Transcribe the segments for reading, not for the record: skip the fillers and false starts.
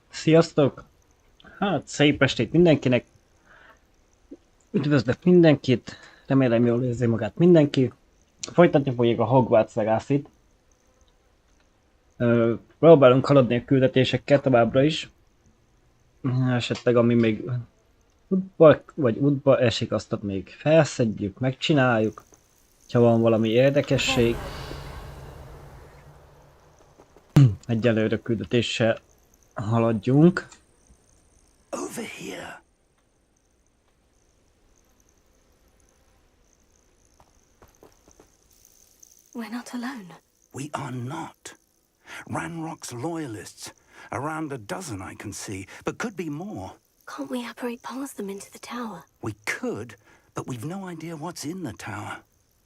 Sziasztok! Hát szép estét mindenkinek! Üdvözlök mindenkit! Remélem jól érzi magát mindenki. Folytatni fogjuk a Hogwarts Legacy-t. Próbálunk haladni a küldetésekkel továbbra is. Esetleg ami még útba esik, azt még felszedjük, megcsináljuk. Ha van valami érdekesség. Egyelőre küldetéssel haladjunk. Over here. We're not alone. We are not. Ranrock's loyalists. Around a dozen I can see, but could be more. Can't we apparate past them into the tower? We could, but we've no idea what's in the tower.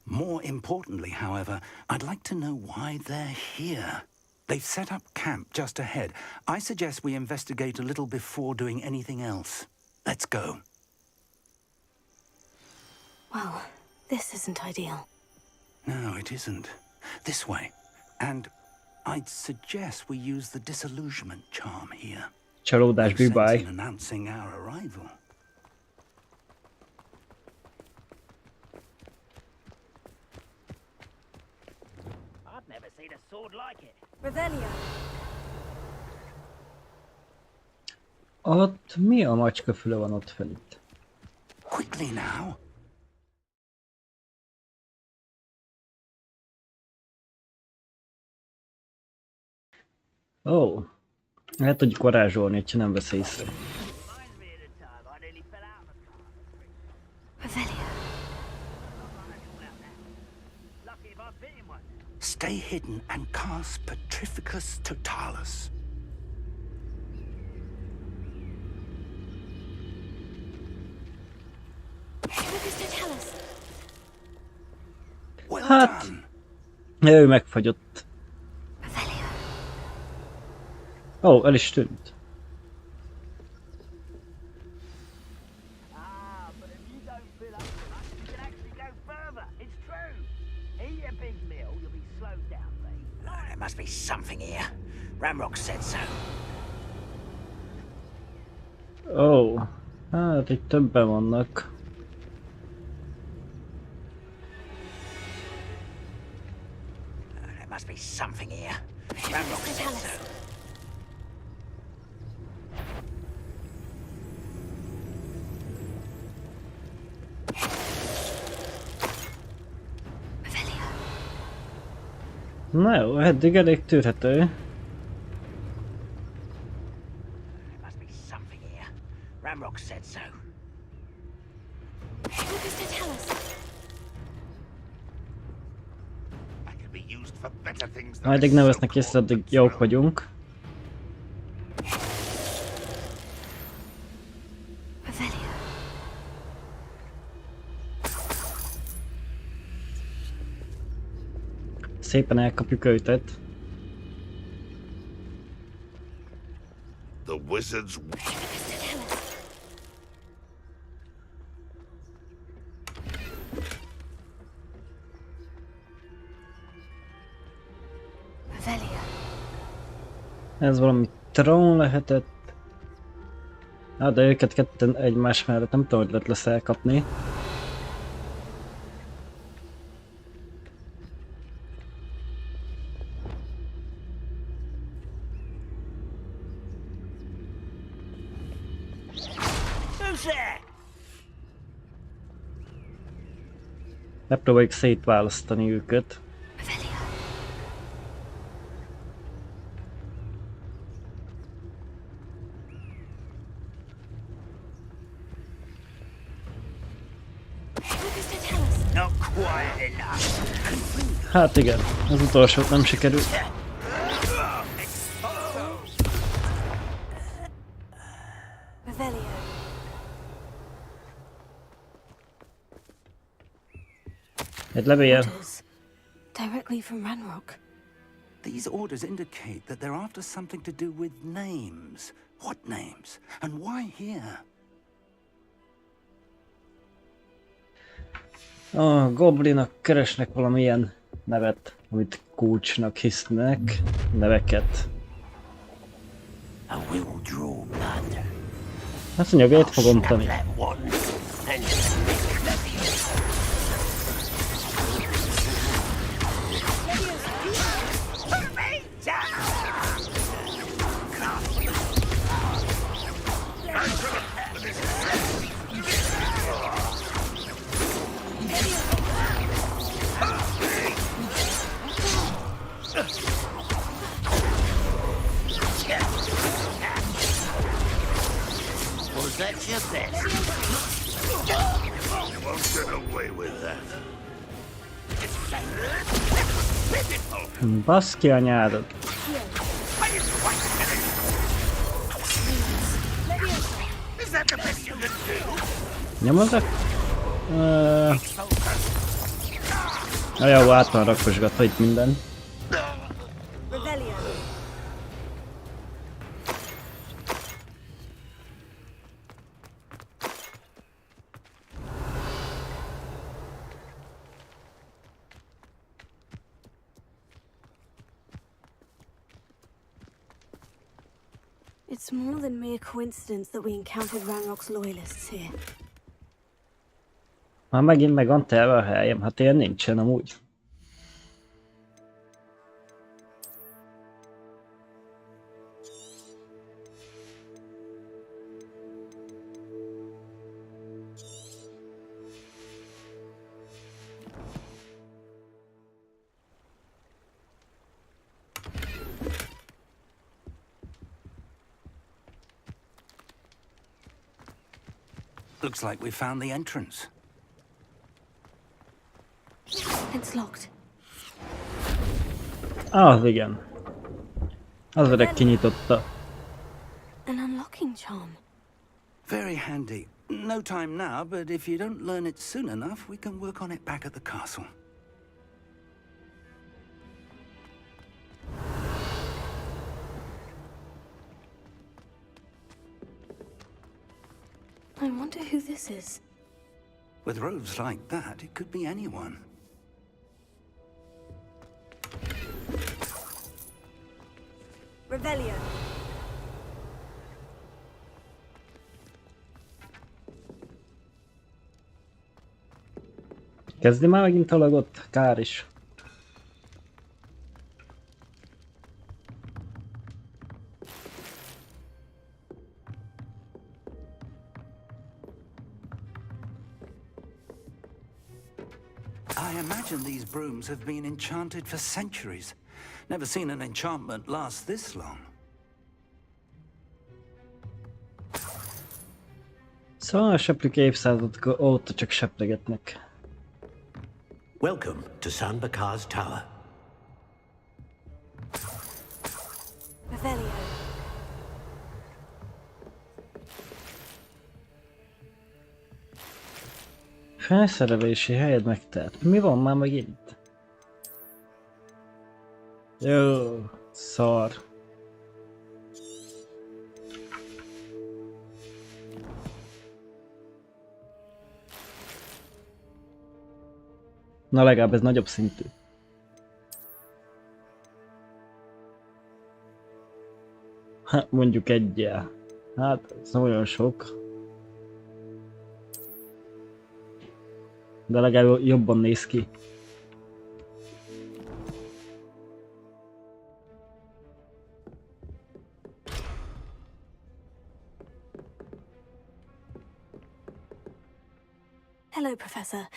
More importantly, however, I'd like to know why they're here. They've set up camp just ahead. I suggest we investigate a little before doing anything else. Let's go. Well, this isn't ideal. No, it isn't. This way. And I'd suggest we use the disillusionment charm here. Csalódás, No sense bye-bye. in announcing our arrival. I've never seen a sword like it. Revelio. Ott mi a macska füle van ott felütt? Quickly now. Ó, lehet, hogy varázsolni, ha nem vesz észre. Reminds me of the time I nearly fell out of the car. Revelio. Lucky if I've been in one. Stay hidden and cast Petrificus Totalis. Tell us. Well Hát. done. Ő megfagyott. Revelio. Ó, el is tűnt. But if you don't fill up with us, you can actually go further. It's true. Eat a big meal, you'll be slowed down, mate. There must be something here. Ramrock said so. Ó, hát itt többen vannak. There must be something here. Ramrock said so. Revelio. Na jó, eddig elég tűrhető. There must be something here. Ramrock said so. Tell us. I can be used for better things Ha than eddig a ne vesznek soap észre, addig opera. jók vagyunk. Revelio. Szépen elkapjuk őtet. The wizards Tell us. Revelio. Ez valami trón lehetett. Hát de őket ketten egymás mellett nem tudom, hogy lehet lesz elkapni. Who's there? Megpróbáljuk szétválasztani őket. Revelio. Focus to tell us. Not quiet enough. Hát igen, az utolsót nem sikerült. Revelio. Egy levél. Orders. Directly from Ranrock. These orders indicate that they're after something to do with names. What names? And why here? A goblinak keresnek valamilyen nevet, amit kulcsnak hisznek. Neveket. I will draw blood. Azt mondja, vért fogom Snap tani. that one. And was that your best? You won't get away with that. Baszki a nyárad. Is that the best you can do? Nyomozok? Na jó, át van rakosgatva itt minden. Revelio. It's more than mere coincidence that we encountered Ranrock's loyalists here. Már megint meg van terve a helyem, hát ilyen nincsen amúgy. Looks like we found the entrance. It's locked. Az igen. Az öreg kinyitotta. An unlocking charm. Very handy. No time now, but if you don't learn it soon enough, we can work on it back at the castle. I wonder who this is. With robes like that, it could be anyone. Revelio. Kezdi már megint a lagot? Kár is. I imagine these brooms have been enchanted for centuries. Never seen an enchantment last this long. Szóval a seplők évszázadok óta csak seplegetnek. Welcome to San Bakar's Tower. Revelio. Felszerelési helyed megtelt. Mi van már megint? Jó, szar. Na legalább ez nagyobb szintű. Hát mondjuk egyel. Hát ez olyan sok. De legalább jobban néz ki. Hello, Professor.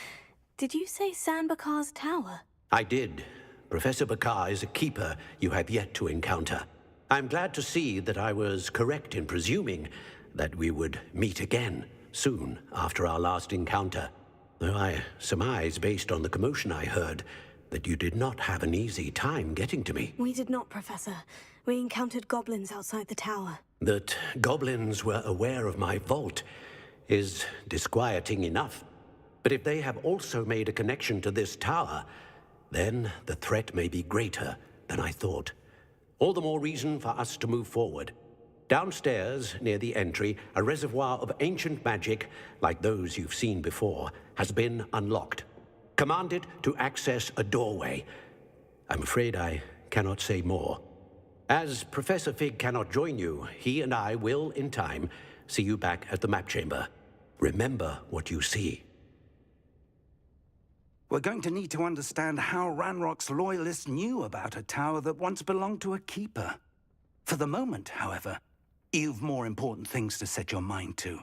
Did you say Sanbakar's tower? I did. Professor Bakar is a keeper you have yet to encounter. I'm glad to see that I was correct in presuming that we would meet again soon after our last encounter. Though I surmise, based on the commotion I heard, that you did not have an easy time getting to me. We did not, Professor. We encountered goblins outside the tower. That goblins were aware of my vault is disquieting enough. But if they have also made a connection to this tower, then the threat may be greater than I thought. All the more reason for us to move forward. Downstairs, near the entry, a reservoir of ancient magic, like those you've seen before, has been unlocked. Commanded to access a doorway. I'm afraid I cannot say more. As Professor Fig cannot join you, he and I will, in time, see you back at the map chamber. Remember what you see. We're going to need to understand how Ranrock's loyalists knew about a tower that once belonged to a keeper. For the moment, however, you've more important things to set your mind to.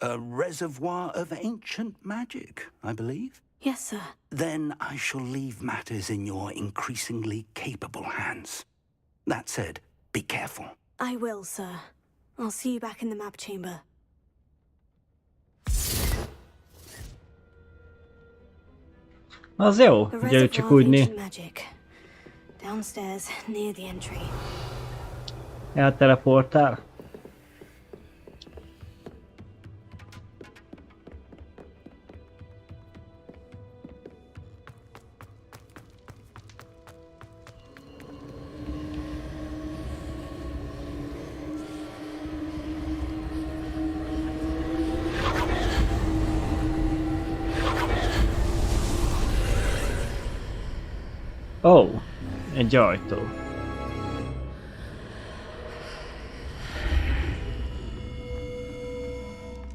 A reservoir of ancient magic, I believe? Yes, sir. Then I shall leave matters in your increasingly capable hands. That said, be careful. I will, sir. I'll see you back in the map chamber. Az jó, The ugye csak reservoir of úgy ancient magic. Downstairs, near the entry. elteleportál. Ó, egy ajtó.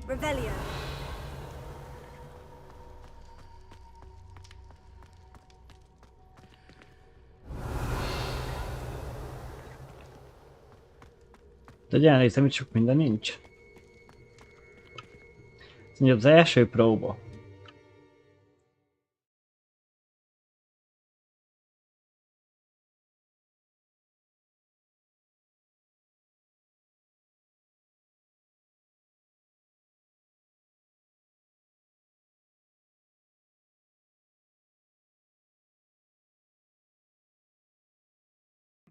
Revelio. De egy olyan részem, itt sok minden nincs. Ez mondja, az első próba.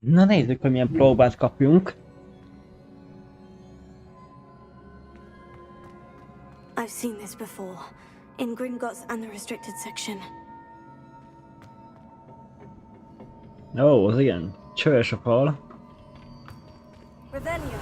Na nézzük, hogy milyen próbát kapjunk. I've seen this before. In Gringotts and the restricted section. Ó, az igen. Csöves a fal. Revelio.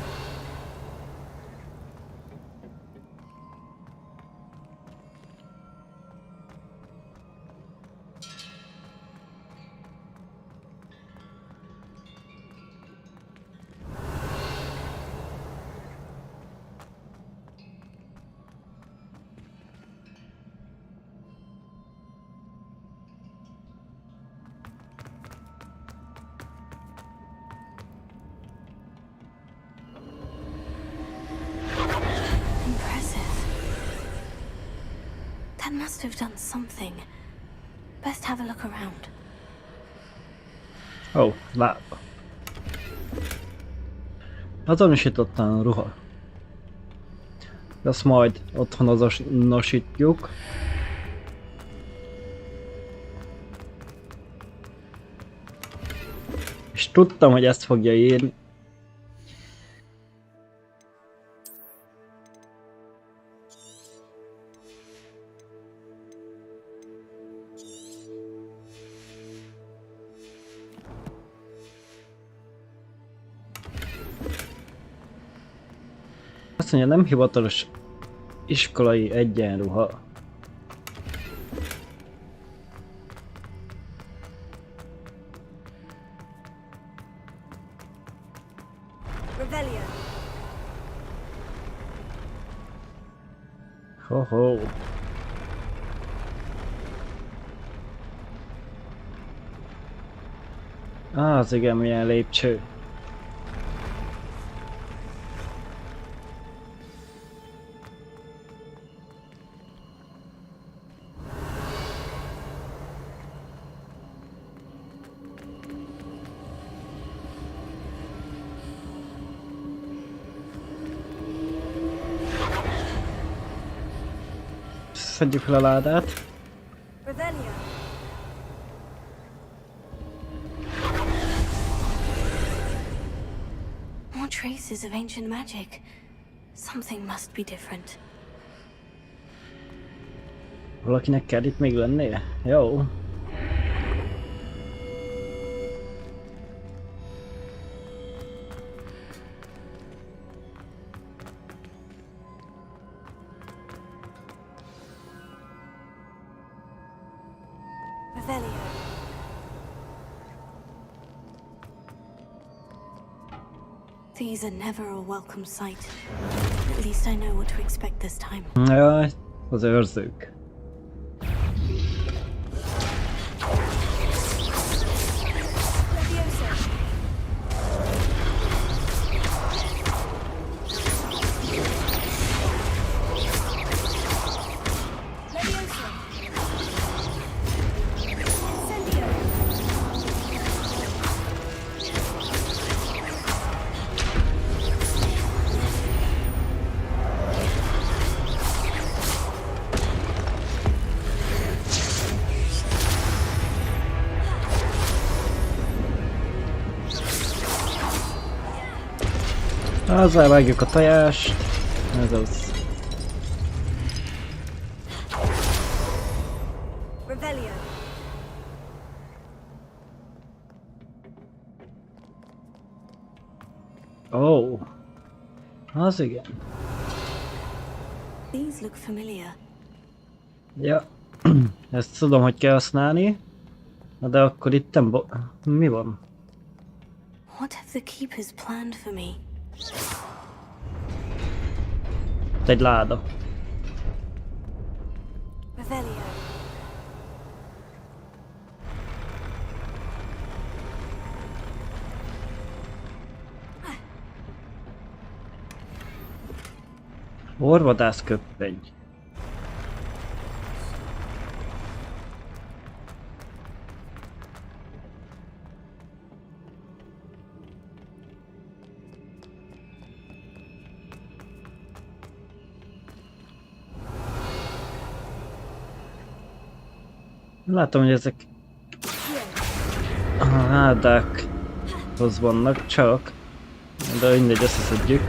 Impressive. That must have done something. Best have a look around. Ó, láb. Azonosítottan ruha. Azt majd otthon azonosítjuk. És tudtam, hogy ezt fogja írni. Azt mondja, nem hivatalos iskolai egyenruha. Revelio. Ho-ho. Az igen, milyen lépcső. szedjük fel a ládát. Revelio. More traces of ancient magic. Something must be different. Valakinek kell itt még lennie? Jó. Revelio. These are never a welcome sight. At least I know what to expect this time. Jaj, az őrzők. Azzal vágjuk a tojást. Ez az. Revelio. Ó. Az igen. These look familiar. Ja. Ezt tudom, hogy kell használni. Na de akkor itt mi van? What have the keepers planned for me? Itt egy láda. Revelio. Orvadász köppeny. Látom, hogy ezek a ládákhoz vannak csak, de mindegy, összeszedjük.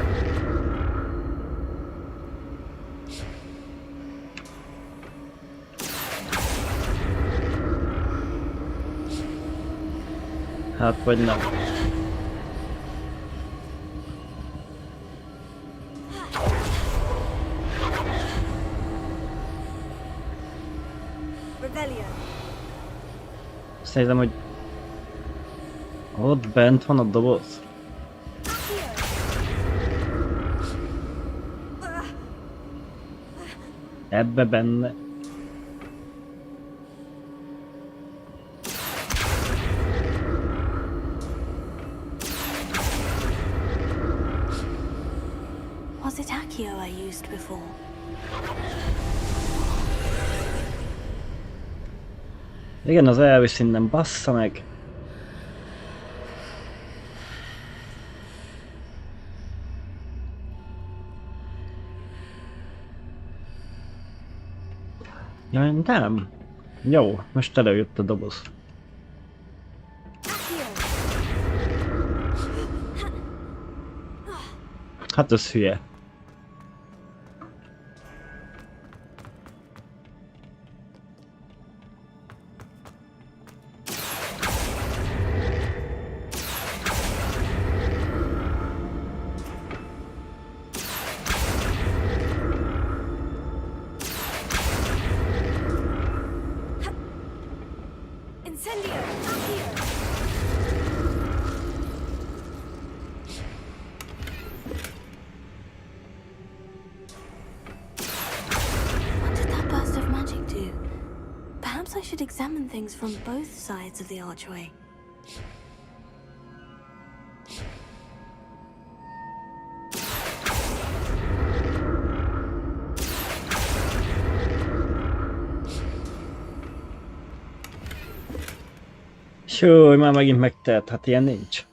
Hát vagy nem. Revelio. Szerintem, hogy ott bent van a doboz. Ebbe benne. Was it Accio I used before? Igen, az elvisz innen, bassza meg. Jaj, nem. Jó, most előjött a doboz. Hát ez hülye. Incendio! Accio! What did that burst of magic do? Perhaps I should examine things from both sides of the archway. Sőj, már megint megtelt, hát ilyen nincs.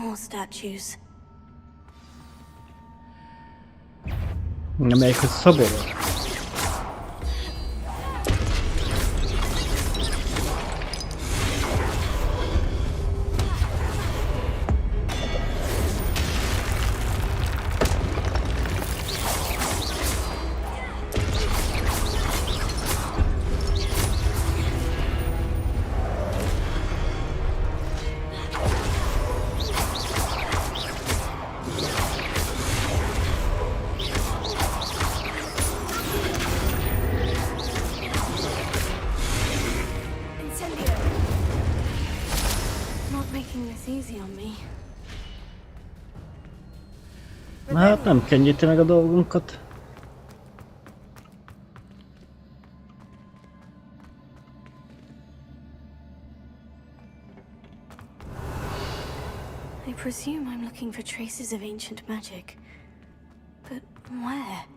More statues. Amelyik, hogy szobor. Incendio! Not making this easy on me. Na hát nem könnyíti meg a dolgunkat. I presume I'm looking for traces of ancient magic. But where?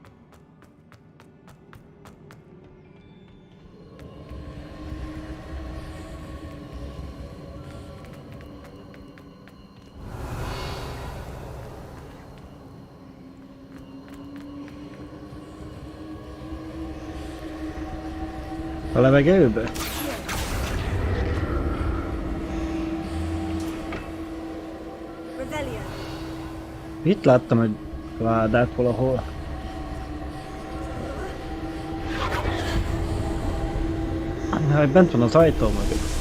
A levegőbe? Revelio. Itt láttam egy ládát valahol. Hát bent van az ajtó mögött.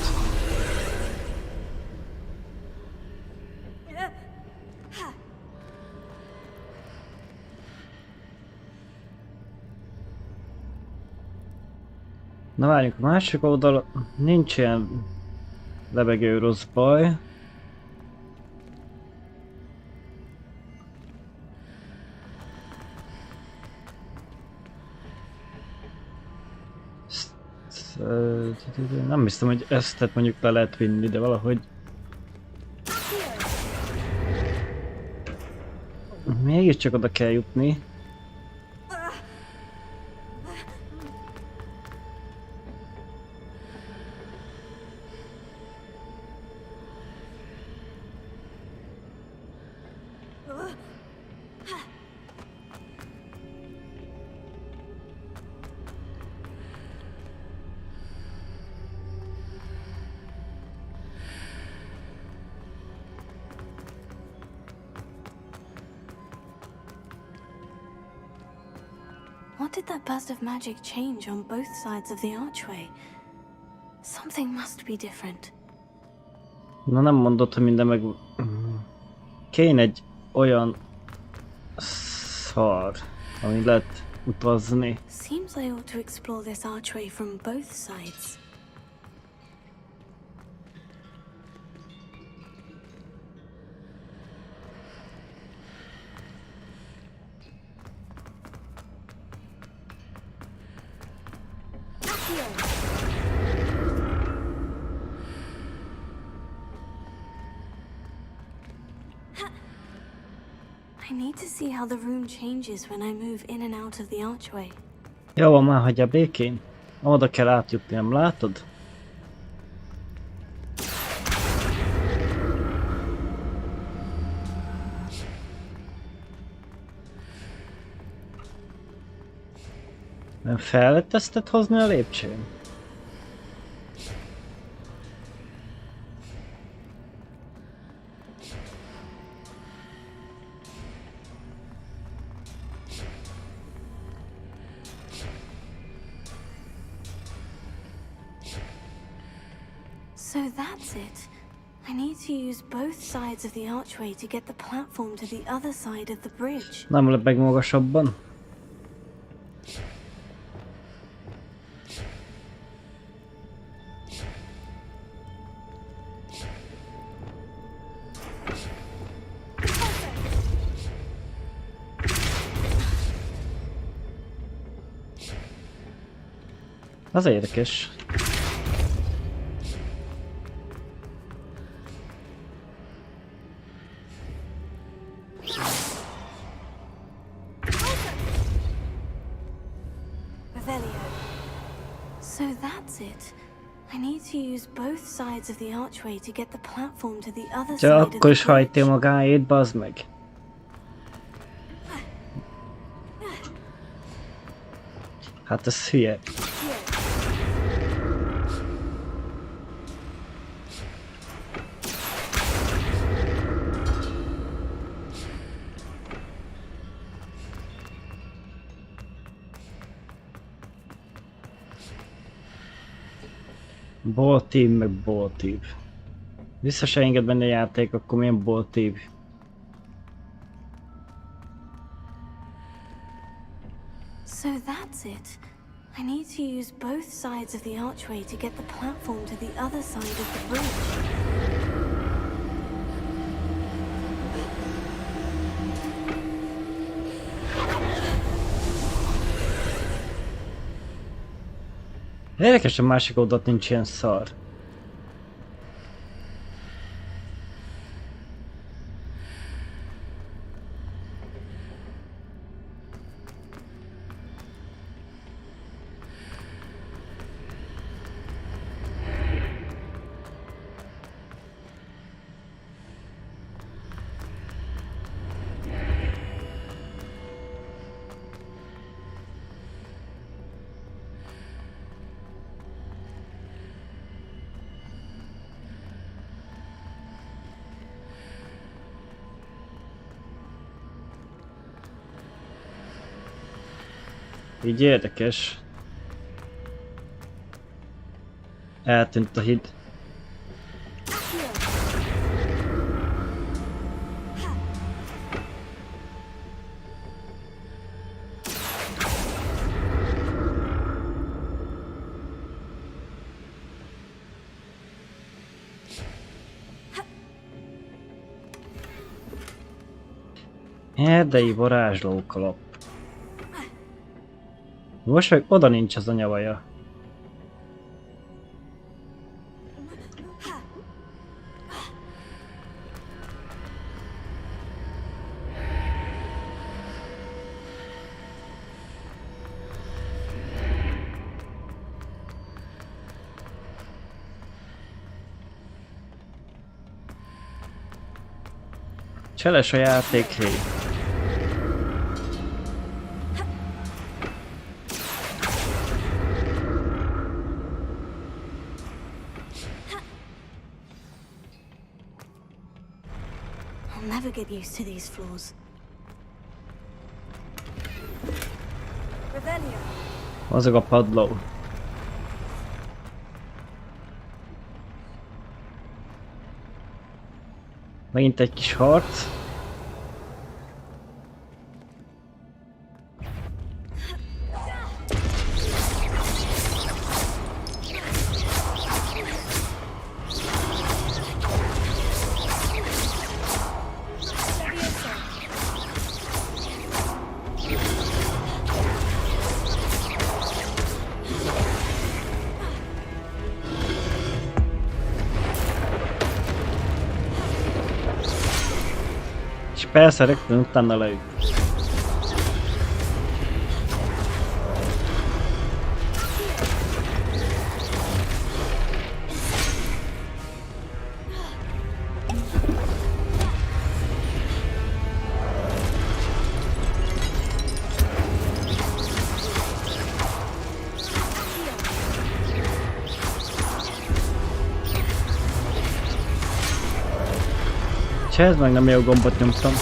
Na várjunk, a másik oldal nincs ilyen lebegő rossz baj. Nem hiszem, hogy ezt mondjuk le lehet vinni, de valahogy... Mégiscsak oda kell jutni. What did that burst of magic change on both sides of the archway? Something must be different. Na nem mondod, hogy minden meg... Kéne egy olyan... szar, ami lehet utazni. Seems I ought to explore this archway from both sides. I need to see how the room changes when I move in and out of the archway. Jó van, már hagyja békén. Oda kell átjutni, nem látod? Nem fel lehet ezt hozni a lépcsőn? So that's it. I need to use both sides of the archway to get the platform to the other side of the bridge. Nem lebeg magasabban. Az érdekes. Revelio. So that's it. I need to use both sides of the archway to get the platform to the other Ja, side of akkor is the hajtél bridge. magáét, bazd meg. Hát ez hülye. Boltív meg boltív. Vissza se enged benne a játék, akkor milyen boltív. So that's it. I need to use both sides of the archway to get the platform to the other side of the bridge. Érdekes, a másik oldalt nincs ilyen szar. Így érdekes. Eltűnt a híd. Erdei varázslókalap. Most meg oda nincs az a nyavaja. Cseles a játékhely. I'll never get used to these floors. Revelio. Mozog a padló. Megint egy kis harc. És persze rögtön utána leüt. És ez meg nem jó gombot nyomtam.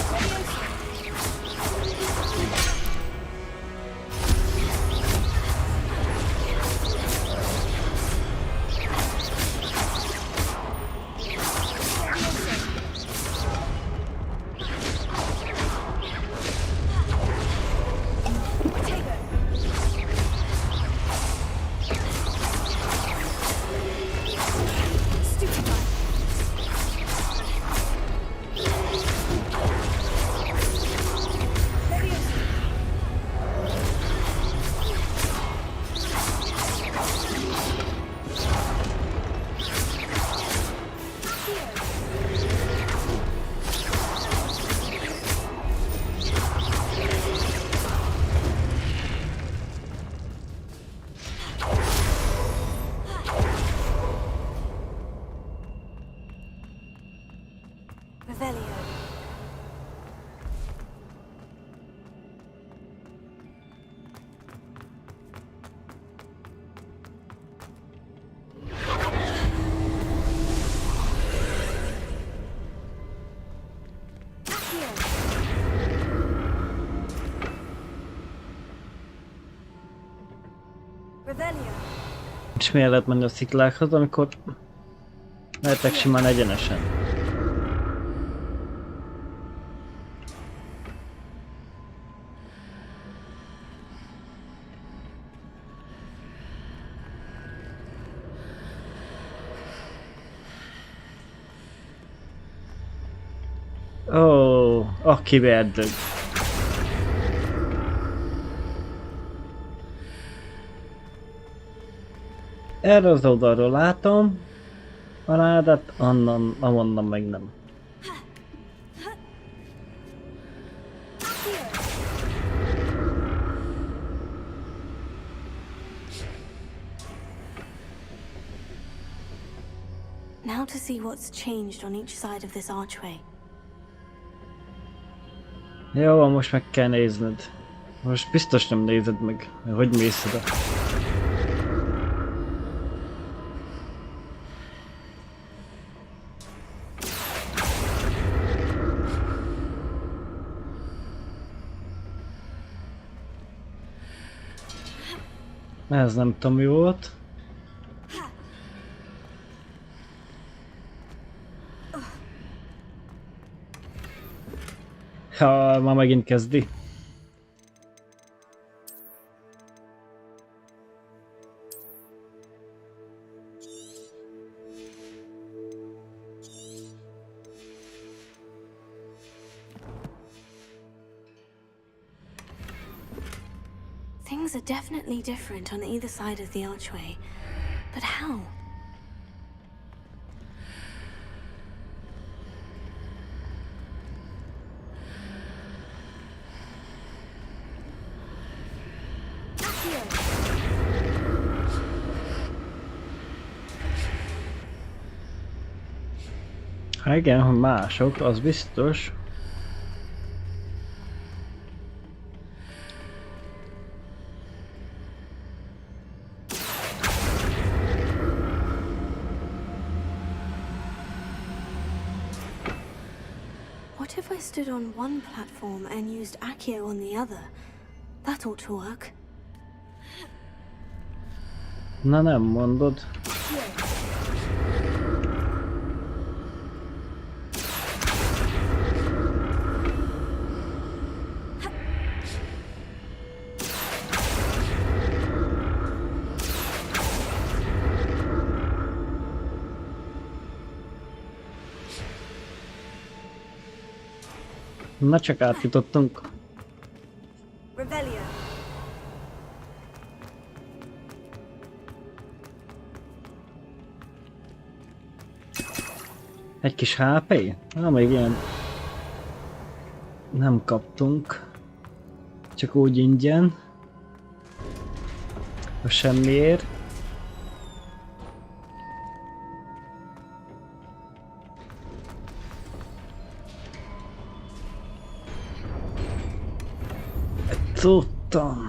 is miért lehet menni a sziklákhoz, amikor lehetek simán egyenesen. Ó, aki verdög. Erre az oldalról látom a ládát, onnan meg nem. Now to see what's changed on each side of this archway. Jó, most meg kell nézned. Most biztos nem nézed meg, hogy mész oda. Ez nem tudom mi volt. Ha, ma megint kezdi. Things are definitely different on either side of the archway. But how? Hát igen, hogy mások, az biztos. What if I stood on one platform and used Accio on the other? That ought to work. Na nem mondod. Na csak átjutottunk. Revelio. Egy kis HP? Még ilyen nem kaptunk. Csak úgy ingyen. A semmiért. Tudtam.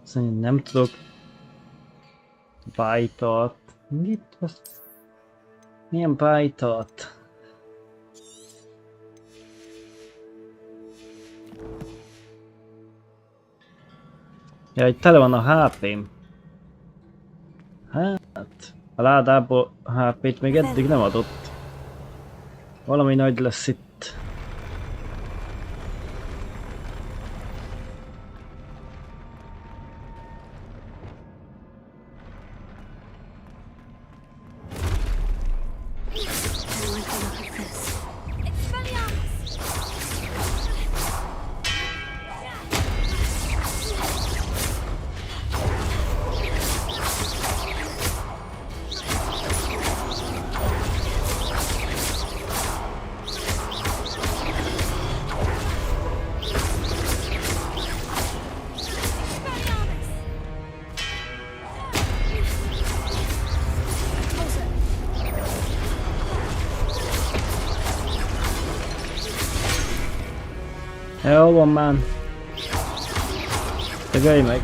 Szóval nem tudok bájtat. Mit? Milyen bájtat? Jaj, tele van a HP-m. Hát, a ládából HP-t még eddig nem adott. Valami nagy lesz itt. Jó van már. Tegölj meg.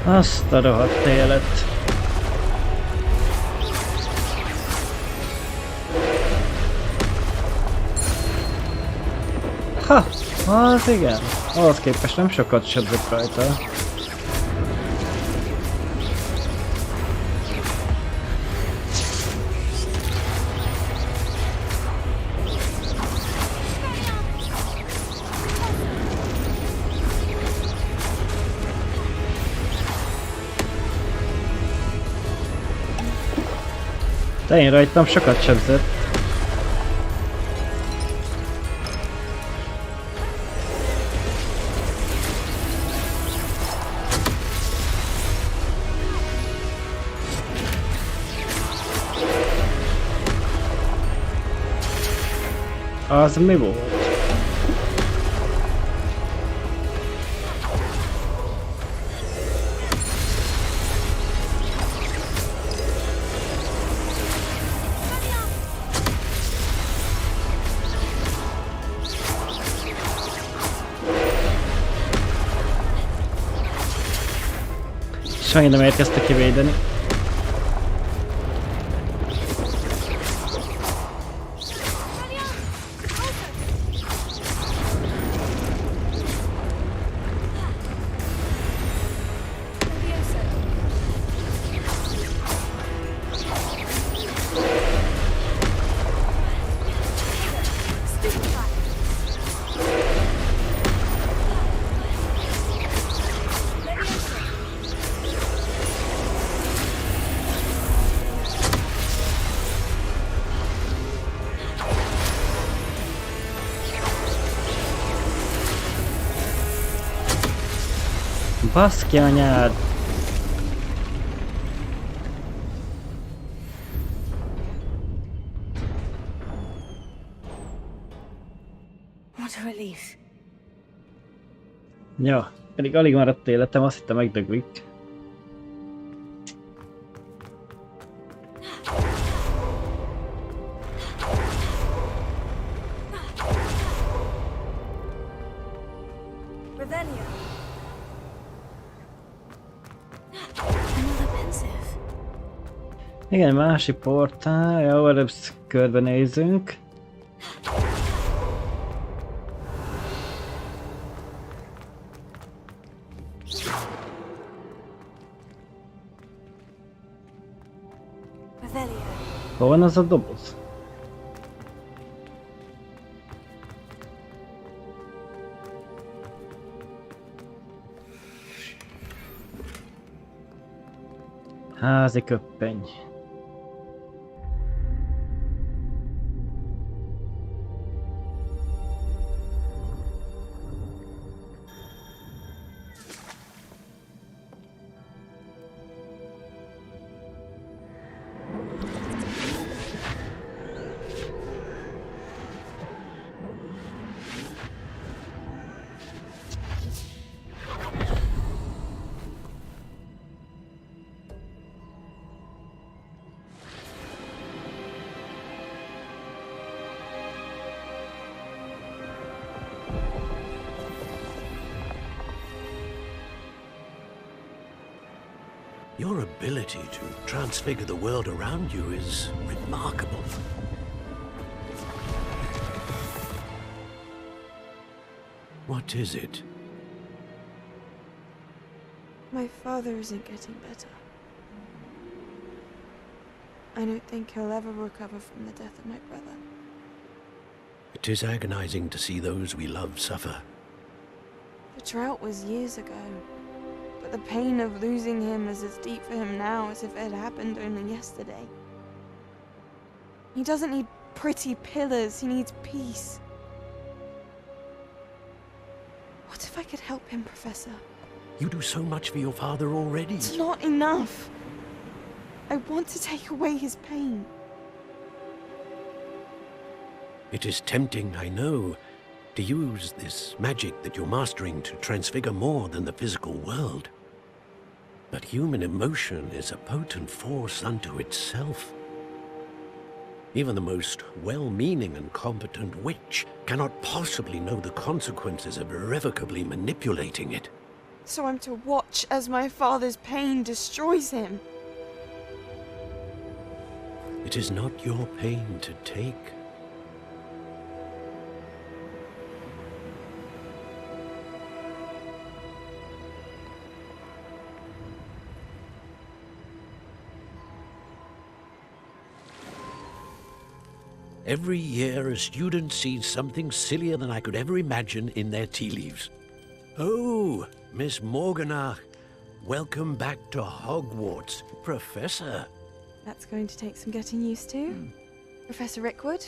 Azt a rohadt élet. Ha! Az igen. Ahhoz képest nem sokat sebzett rajta. De én rajtam sokat sebzett. Az mi volt? Sanyi nem érkezte kivédeni. Baszki anyád! What a relief. Ja, pedig alig maradt életem, azt hittem megdöglik. Igen, másik portál, jó, előbb körbenézünk. Hol van az a doboz? Házi köppeny. Your ability to transfigure the world around you is remarkable. What is it? My father isn't getting better. I don't think he'll ever recover from the death of my brother. It is agonizing to see those we love suffer. The drought was years ago, but the pain of losing him is as deep for him now as if it had happened only yesterday. He doesn't need pretty pillars, he needs peace. What if I could help him, Professor? You do so much for your father already. It's not enough. I want to take away his pain. It is tempting, I know, to use this magic that you're mastering to transfigure more than the physical world. But human emotion is a potent force unto itself. Even the most well-meaning and competent witch cannot possibly know the consequences of irrevocably manipulating it. So I'm to watch as my father's pain destroys him. It is not your pain to take. Every year, a student sees something sillier than I could ever imagine in their tea leaves. Oh, Miss Morganach, welcome back to Hogwarts, Professor. That's going to take some getting used to. Professor Rickwood?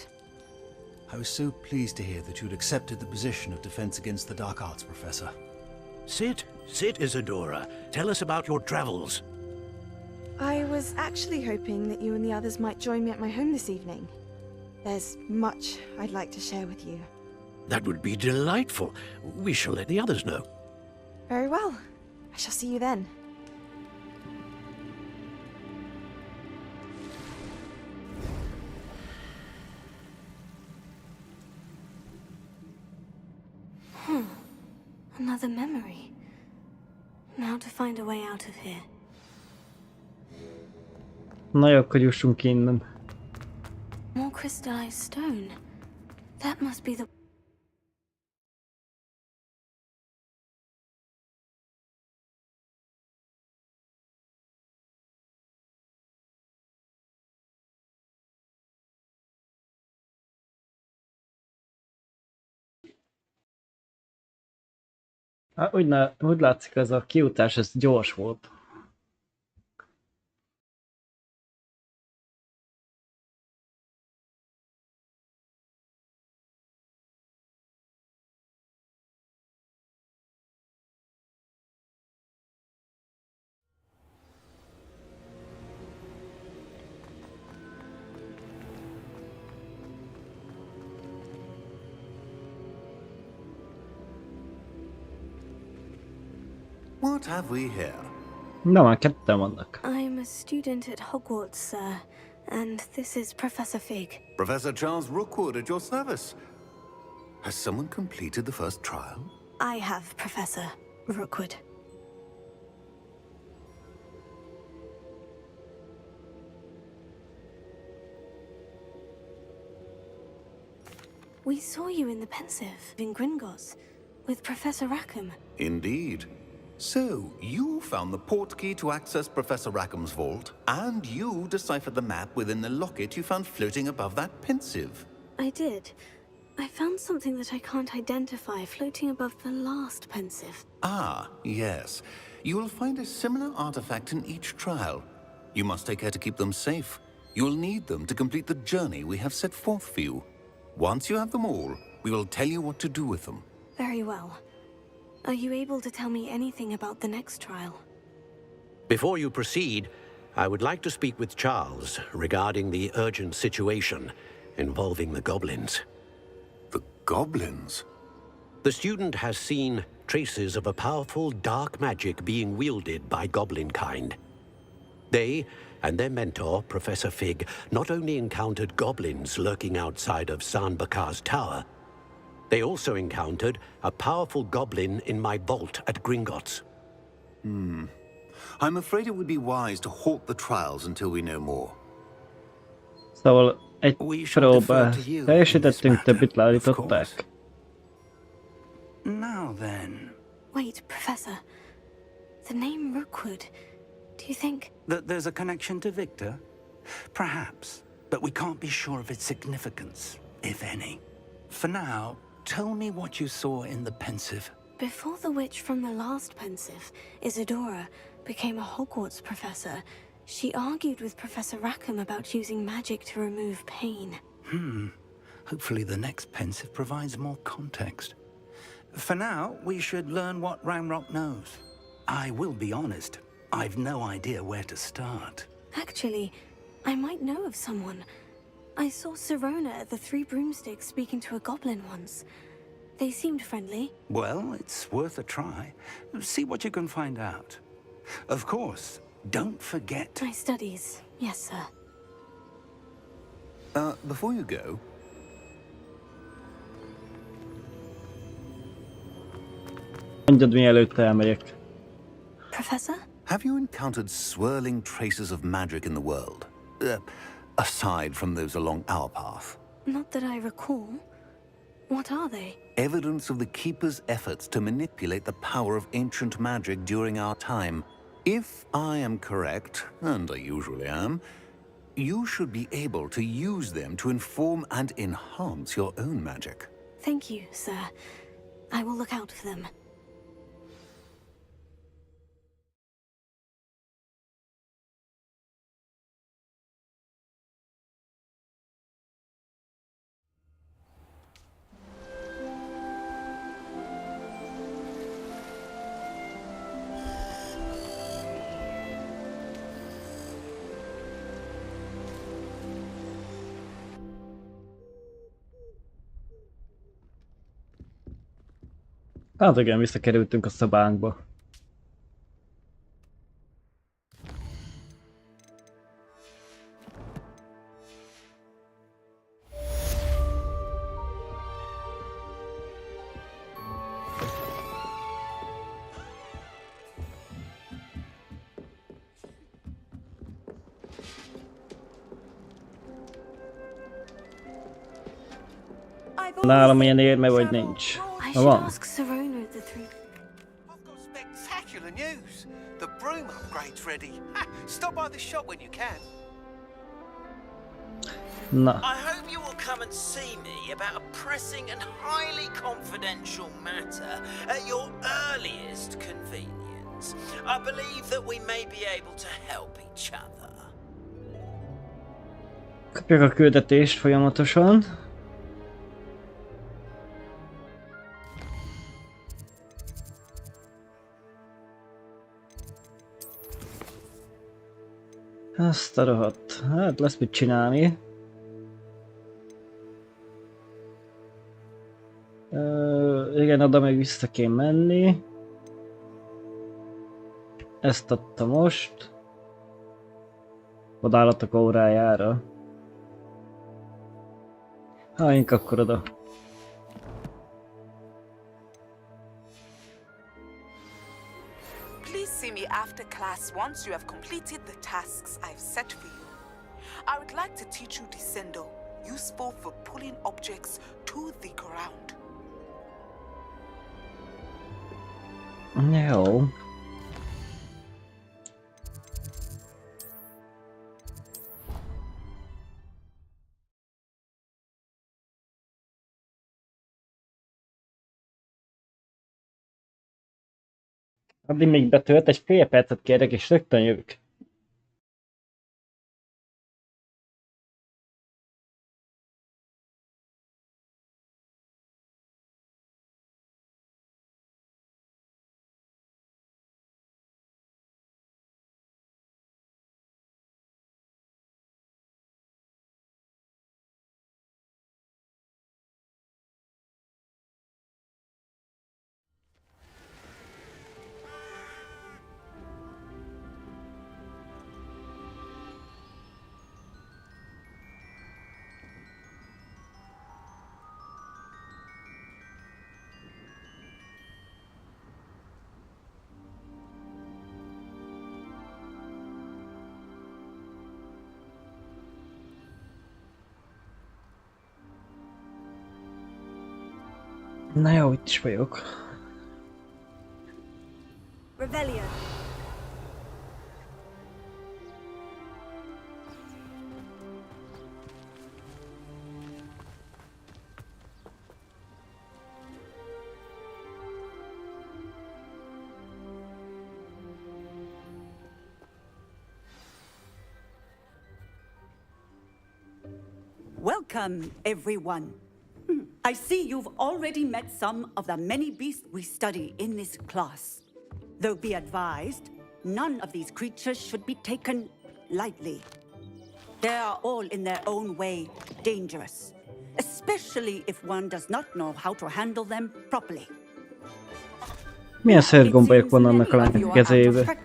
I was so pleased to hear that you'd accepted the position of Defense Against the Dark Arts, Professor. Sit, Isadora. Tell us about your travels. I was actually hoping that you and the others might join me at my home this evening. There's much I'd like to share with you. That would be delightful. We shall let the others know. Very well. I shall see you then. Another memory. Now to find a way out of here. Na jó, akkor jussunk ki innen. More crystallized stone. That must be the... Úgy látszik, ez a kijutás, ez gyors volt. What have we here? Na már ketten vannak. I'm a student at Hogwarts, sir. And this is Professor Fig. Professor Charles Rookwood at your service. Has someone completed the first trial? I have, Professor Rookwood. We saw you in the Pensive in Gringotts with Professor Rackham. Indeed. So, you found the portkey to access Professor Rackham's vault, and you deciphered the map within the locket you found floating above that Pensive. I did. I found something that I can't identify floating above the last Pensive. Ah, yes. You will find a similar artifact in each trial. You must take care to keep them safe. You will need them to complete the journey we have set forth for you. Once you have them all, we will tell you what to do with them. Very well. Are you able to tell me anything about the next trial? Before you proceed, I would like to speak with Charles regarding the urgent situation involving the goblins. The goblins? The student has seen traces of a powerful dark magic being wielded by goblin kind. They and their mentor, Professor Fig, not only encountered goblins lurking outside of San Bakar's tower, they also encountered a powerful goblin in my vault at Gringotts. I'm afraid it would be wise to halt the trials until we know more. Szóval egy We shall defer próbát to you in teljesítettünk, this matter, többit of leállították. Now then, Wait, Professor. The name Rookwood. Do you think... that there's a connection to Victor? Perhaps, but we can't be sure of its significance, if any. For now, tell me what you saw in the Pensive. Before the witch from the last Pensive, Isadora, became a Hogwarts professor, she argued with Professor Rackham about using magic to remove pain. Hopefully the next Pensive provides more context. For now, we should learn what Ramrock knows. I will be honest, I've no idea where to start. Actually, I might know of someone. I saw Sirona at the Three Broomsticks speaking to a goblin once. They seemed friendly. Well, it's worth a try. See what you can find out. Of course, don't forget... My studies, yes, sir. Before you go, Mondjad, mielőtt elmegyek. Professor? Have you encountered swirling traces of magic in the world? Aside from those along our path. Not that I recall. What are they? Evidence of the Keeper's efforts to manipulate the power of ancient magic during our time. If I am correct, and I usually am, you should be able to use them to inform and enhance your own magic. Thank you, sir. I will look out for them. Hát igen, visszakerültünk a szobánkba. Nálam ilyen érme vagy nincs. I Ha should van. ask Sirona the three. I've got spectacular news. The broom upgrade's ready. Stop by the shop when you can. Na, I hope you will come and see me about a pressing and highly confidential matter at your earliest convenience. I believe that we may be able to help each other. kapjuk a küldetést folyamatosan. Azt a rohadt. Hát lesz mit csinálni. Igen, oda még vissza kéne menni. Ezt adta most. Vadállatok órájára. Inkább akkor oda. Please see me after class once you have completed the tasks I've set for you. I would like to teach you Descendo, useful for pulling objects to the ground. Jó. Addig még betölt, egy fél percet kérek és rögtön jövök. Na jó, itt is vagyok. Revelio. Welcome, everyone. I see you've already met some of the many beasts we study in this class. Though be advised, none of these creatures should be taken lightly. They are all in their own way dangerous, especially if one does not know how to handle them properly. Milyen szélgombajok vannak annak a lánynak a kezébe?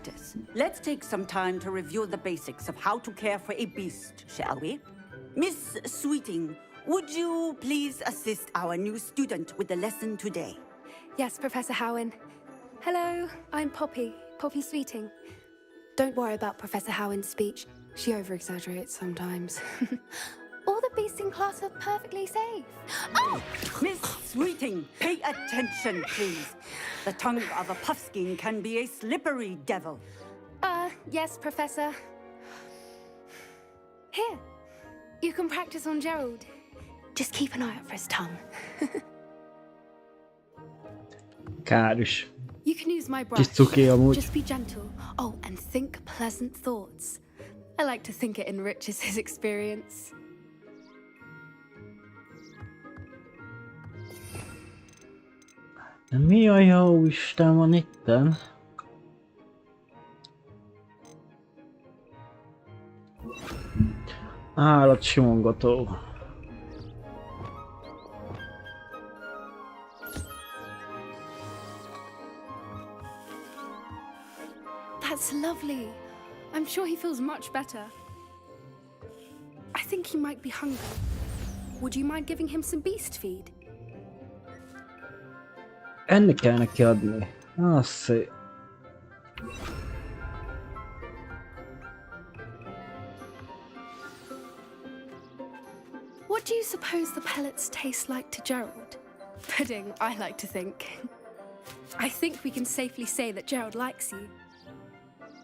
Let's take some time to review the basics of how to care for a beast, shall we? Miss Sweeting, would you please assist our new student with the lesson today? Yes, Professor Howen. Hello, I'm Poppy. Poppy Sweeting. Don't worry about Professor Howard's speech. She over-exaggerates sometimes. All the beasts in class are perfectly safe. Oh! Miss Sweeting, pay attention, please. The tongue of a puffskein can be a slippery devil. Yes, Professor. Here, you can practice on Gerald. Just keep an eye out for his tongue. Káros. You can use my Kis brush. cuki amúgy. Just be gentle. Oh, and think pleasant thoughts. I like to think it enriches his experience. Mi a jó Isten van itten? Állatsimogató. That's lovely. I'm sure he feels much better. I think he might be hungry. Would you mind giving him some beast feed? Enni kell neki adni. Azt szép. What do you suppose the pellets taste like to Gerald? Pudding, I like to think. I think we can safely say that Gerald likes you.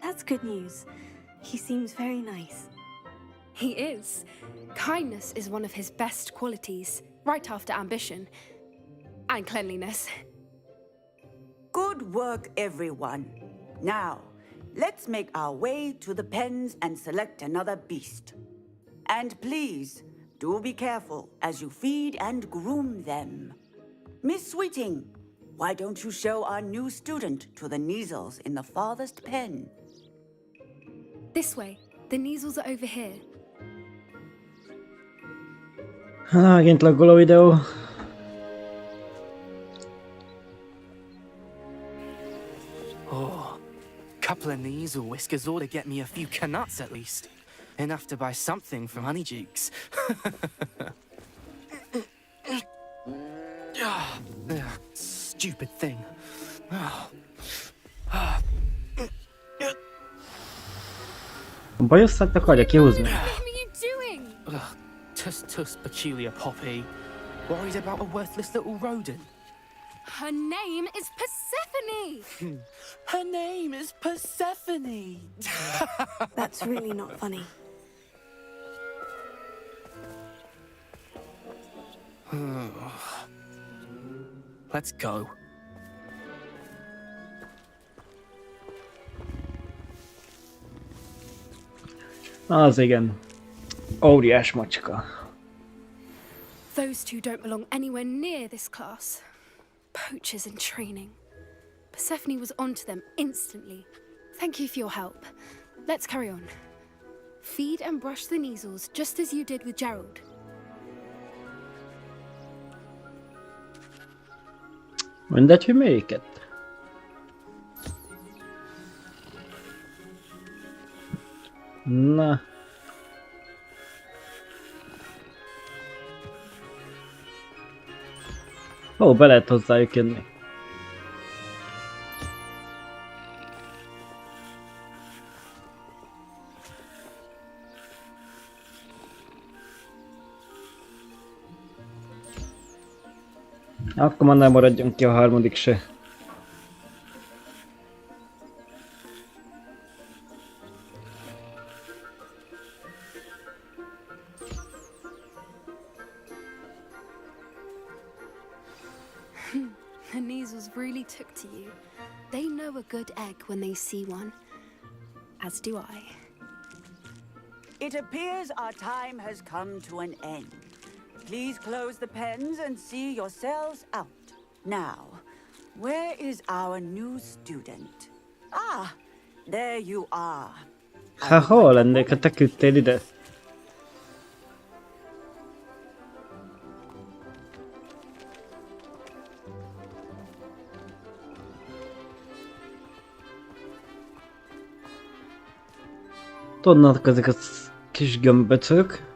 That's good news. He seems very nice. He is. Kindness is one of his best qualities, right after ambition. And cleanliness. Good work, everyone. Now, let's make our way to the pens and select another beast. And please, do be careful as you feed and groom them. Miss Sweeting, why don't you show our new student to the Neasels in the farthest pen? This way. The Neasels are over here. Megint laggol a videó. Oh, couple of Neasel whiskers ought to get me a few canuts at least. Enough to buy something from Honeydukes. Stupid thing. A bajusszát akarja kihúzni. What are you doing? Tuss peculiar Poppy. Worried about a worthless little rodent. Her name is Persephone! Her name is Persephone! That's really not funny. Let's go. Az igen. Óriás macska. Those two don't belong anywhere near this class. Poachers in training. Persephone was onto them instantly. Thank you for your help. Let's carry on. Feed and brush the Neasels just as you did with Gerald. Mindegy, hogy melyiket. Na. Ó, be lehet hozzájuk jönni. Akkor már nem maradjon ki a harmadik se. The Neasels really took to you. They know a good egg when they see one. As do I. It appears our time has come to an end. Please close the pens and see yourselves out. Now, where is our new student? Ah, there you are. Hát hol lennék, ha te küldtél ide? Tudnak ezek a kis gömböcök.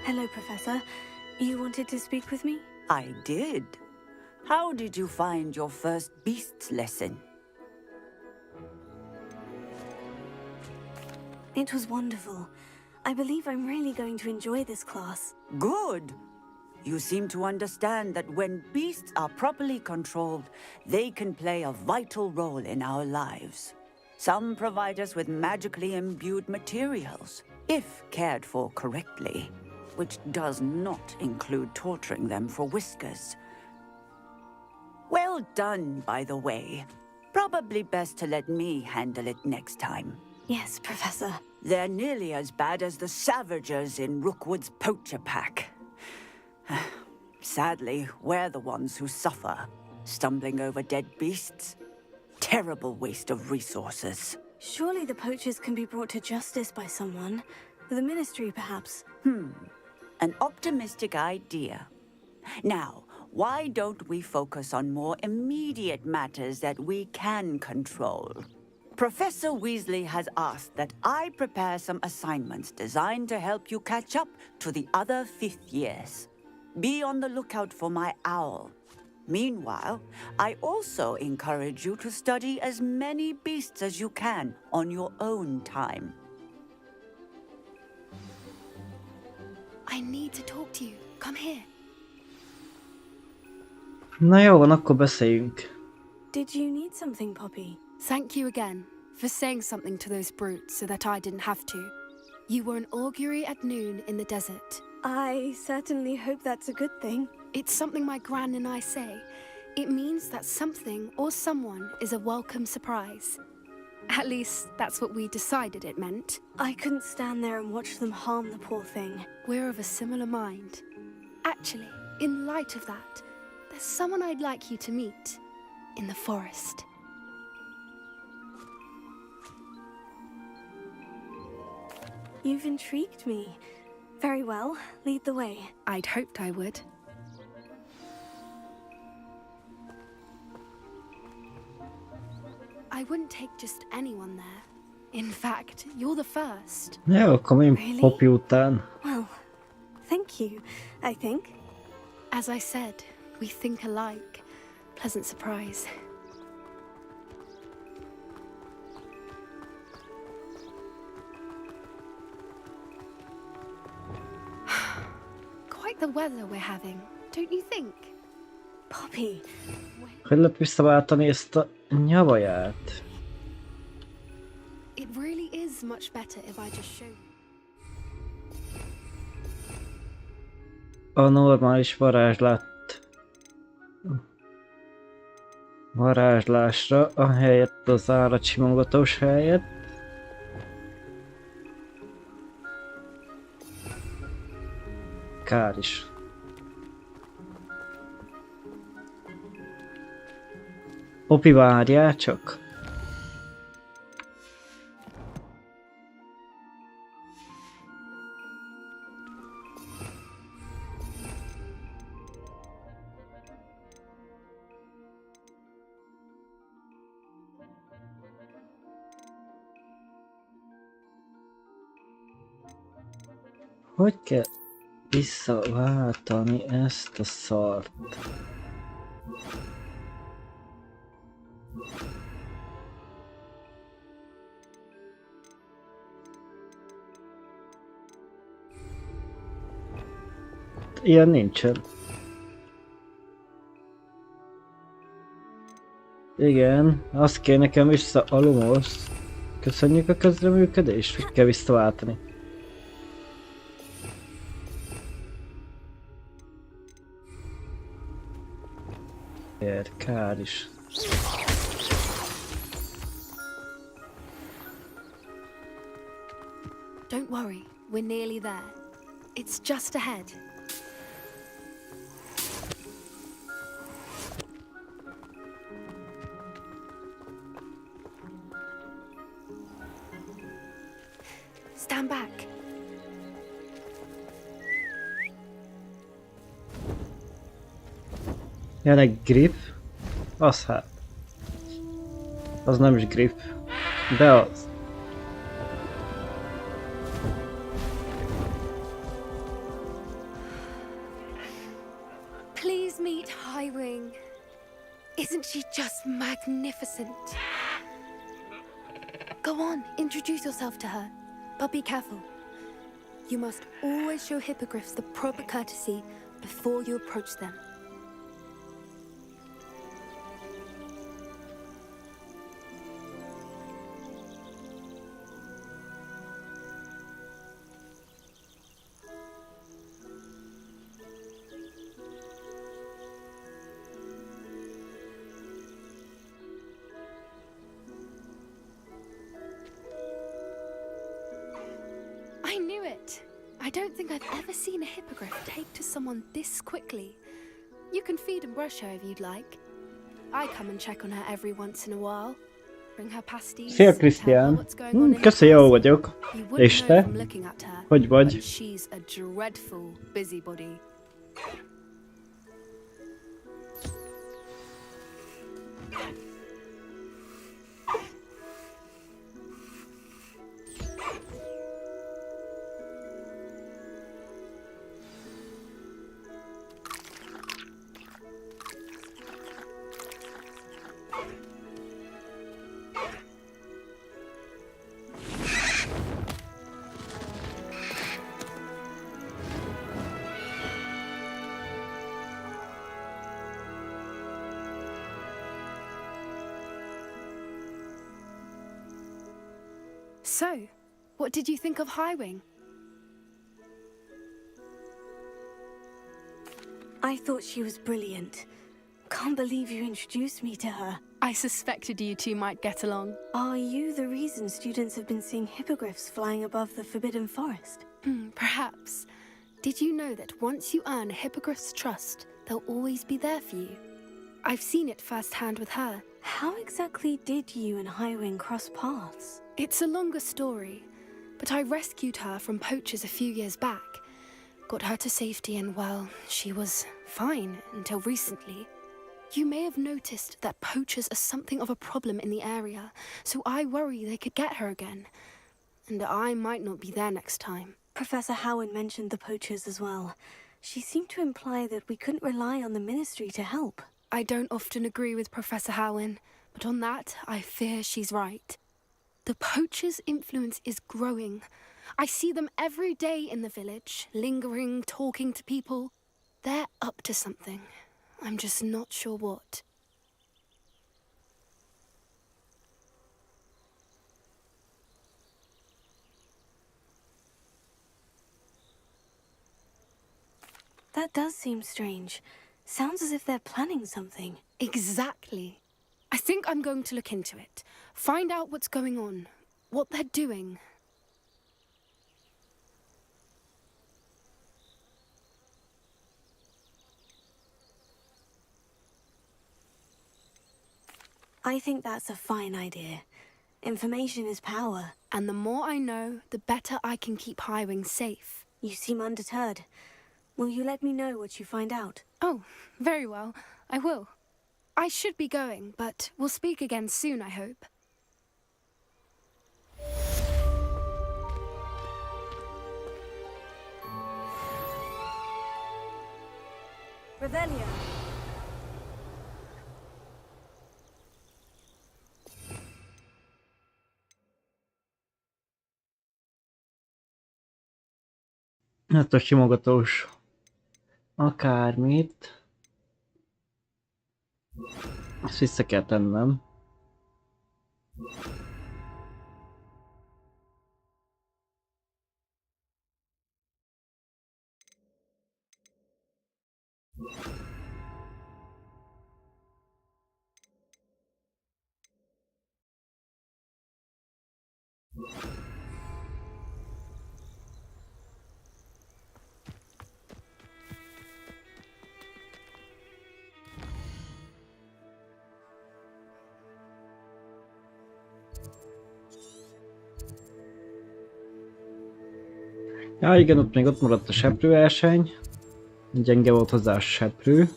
Hello, Professor. You wanted to speak with me? I did. How did you find your first beasts lesson? It was wonderful. I believe I'm really going to enjoy this class. Good. You seem to understand that when beasts are properly controlled, they can play a vital role in our lives. Some provide us with magically imbued materials, if cared for correctly, which does not include torturing them for whiskers. Well done, by the way. Probably best to let me handle it next time. Yes, Professor. They're nearly as bad as the Savagers in Rookwood's poacher pack. Sadly, we're the ones who suffer, stumbling over dead beasts. Terrible waste of resources. Surely the poachers can be brought to justice by someone. The Ministry, perhaps. An optimistic idea. Now, why don't we focus on more immediate matters that we can control? Professor Weasley has asked that I prepare some assignments designed to help you catch up to the other fifth years. Be on the lookout for my owl. Meanwhile, I also encourage you to study as many beasts as you can on your own time. I need to talk to you. Come here. Na jó van, akkor beszéljünk. Did you need something, Poppy? Thank you again for saying something to those brutes so that I didn't have to. You were an augury at noon in the desert. I certainly hope that's a good thing. It's something my gran and I say. It means that something or someone is a welcome surprise. At least, that's what we decided it meant. I couldn't stand there and watch them harm the poor thing. We're of a similar mind. Actually, in light of that, there's someone I'd like you to meet in the forest. You've intrigued me. Very well, lead the way. I'd hoped I would. I wouldn't take just anyone there. In fact, you're the first. Jó, akkor én Poppy után. Well, thank you, I think. As I said, we think alike. Pleasant surprise. Quite the weather we're having, don't you think? Poppy. Hogy lehet visszaváltani ezt a nyavaját? It really is much better if I just show you. A normális varázslásra, a helyett az állatsimogatós helyett. Kár is. Poppy, várjál csak! Hogy kell visszaváltani ezt a szart? Ilyen nincsen. Igen, azt kéne nekem vissza a Lumos. Köszönjük a közreműködést, hogy kell visszaváltani. Kár is. Don't worry, we're nearly there. It's just ahead. Stand back. Jön egy grip. Az hát. Az nem is grip. De az. Please meet Highwing. It's magnificent. Go on, introduce yourself to her. But be careful. You must always show hippogriffs the proper courtesy before you approach them. I knew it! I don't think I've ever seen a hippogriff take to someone this quickly. You can feed and brush her if you'd like. I come and check on her every once in a while. Bring her pasties, Szia, tell her Krisztián! what's going on in Köszi, her jó class. vagyok. You És wouldn't know te? from looking at her, Hogy vagy? but she's a dreadful busybody. So, what did you think of Highwing? I thought she was brilliant. Can't believe you introduced me to her. I suspected you two might get along. Are you the reason students have been seeing hippogriffs flying above the Forbidden Forest? Perhaps. Did you know that once you earn a hippogriff's trust, they'll always be there for you? I've seen it firsthand with her. How exactly did you and Highwing cross paths? It's a longer story, but I rescued her from poachers a few years back. Got her to safety and, well, she was fine until recently. You may have noticed that poachers are something of a problem in the area, so I worry they could get her again. And I might not be there next time. Professor Howard mentioned the poachers as well. She seemed to imply that we couldn't rely on the Ministry to help. I don't often agree with Professor Howin, but on that, I fear she's right. The poachers' influence is growing. I see them every day in the village, lingering, talking to people. They're up to something. I'm just not sure what. That does seem strange. Sounds as if they're planning something. Exactly. I think I'm going to look into it. Find out what's going on, what they're doing. I think that's a fine idea. Information is power. And the more I know, the better I can keep Highwing safe. You seem undeterred. Will you let me know what you find out? Oh, very well. I will. I should be going, but we'll speak again soon, I hope. Revelio. Hát a simogatós akármit. Azt vissza kell tennem. Ja igen, ott még ott maradt a seprőverseny. Gyenge volt hozzá a seprő.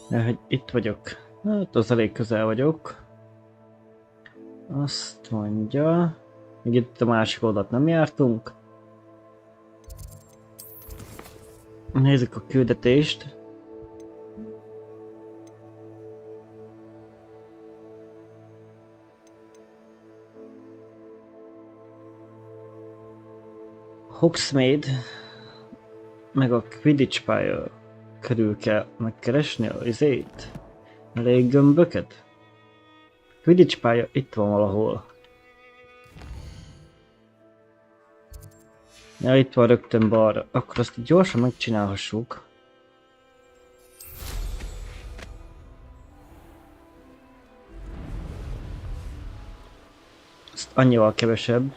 Hogy itt vagyok. Hát az elég közel vagyok. Azt mondja... Még itt a másik oldalt nem jártunk. Nézzük a küldetést. Hogsmeade meg a Quidditch pálya körül kell megkeresni a izét. A léggömböket. Quidditch pálya itt van valahol. Ja, itt van rögtön balra. Akkor azt gyorsan megcsinálhassuk. Ezt annyival kevesebb.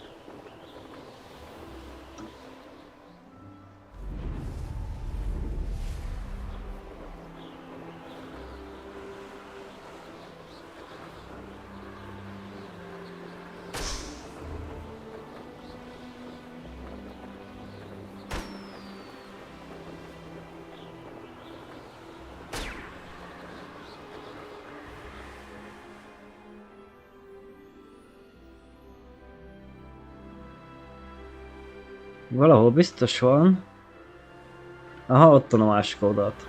Valahol biztos van. Aha, ott van a másik oldalt.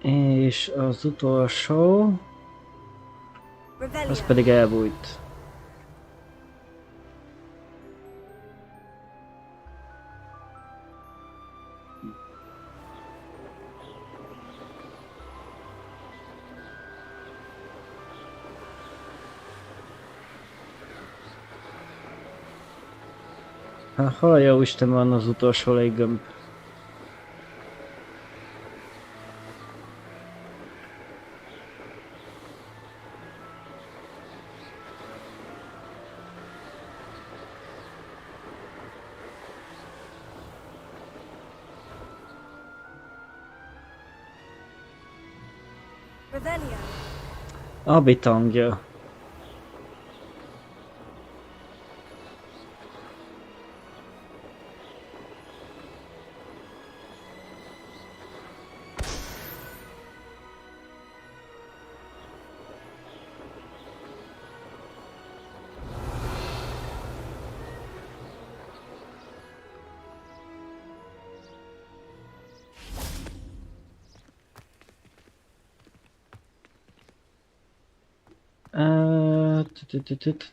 És az utolsó... Az pedig elbújt. Hol a jó Isten van az utolsó léggömb? A bitangja.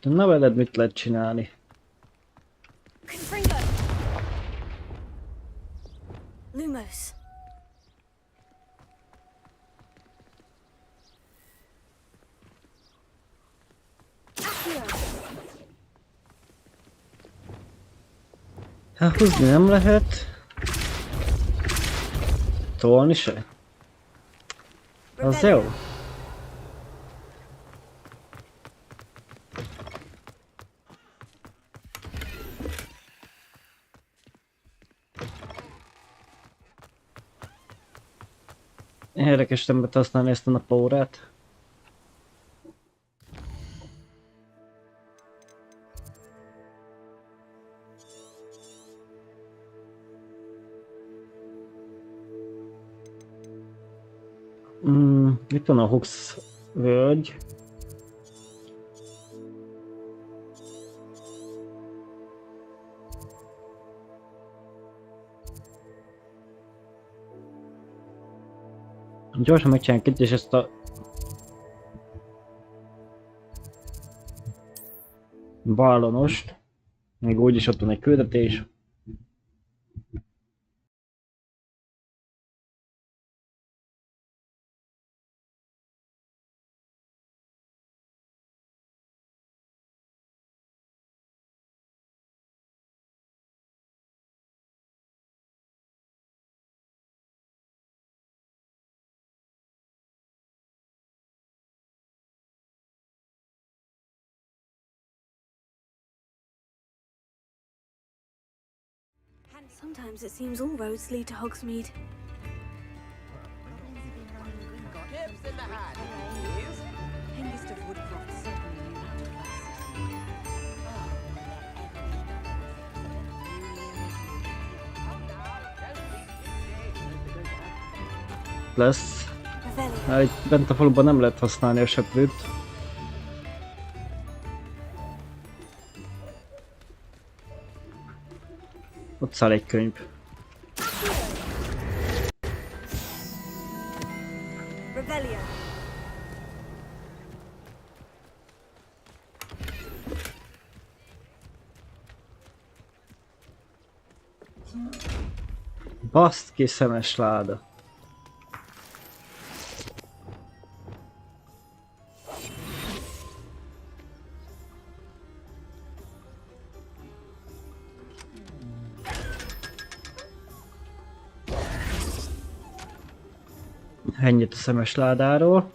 Na veled mit lehet csinálni? Lumos. Hát húzni nem lehet. Tolni se. Az jó. Érdekes, nem lehet használni ezt a napórát. Itt van a Hogs völgy. Gyorsan megcsináljuk itt és ezt a ballonost. Még úgyis ott van egy küldetés. Sometimes it seems all roads lead to Hogsmeade. Tips in the hat. Hengist of Woodcroft certainly knew how to dress. lesz. Mert itt bent a faluban nem lehet használni a seprűt. Ott száll egy könyv. Baszd ki, szemes láda. Ennyit a szemes ládáról.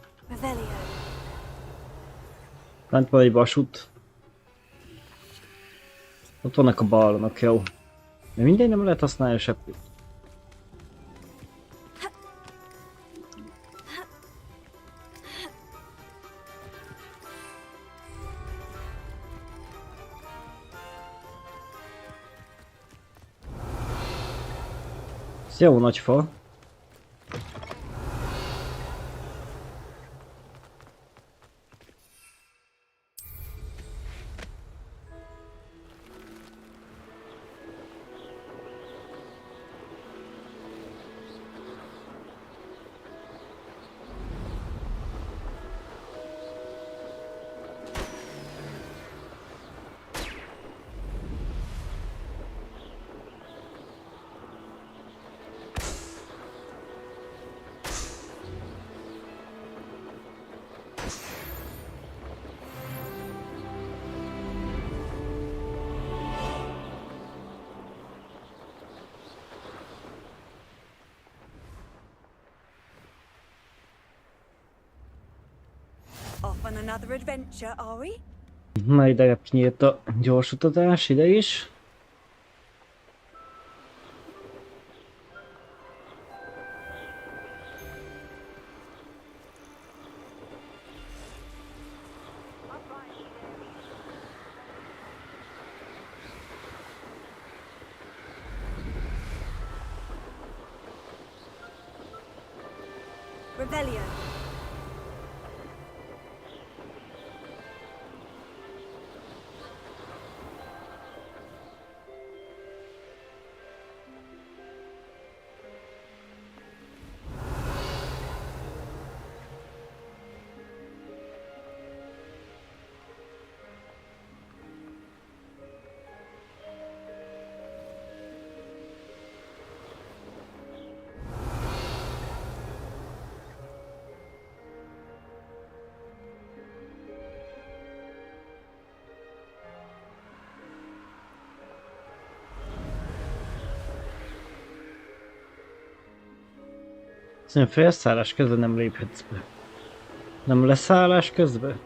Lent van egy vasút. Ott vannak a ballonok, jó. De mindegy, nem lehet használni a seprűt. Ez jó nagy fa. Off on another adventure, are we? Na ide nyílt a gyors utazás, ide is. Rebellion. Szerintem felszállás közben nem léphetsz be. Nem leszállás közben?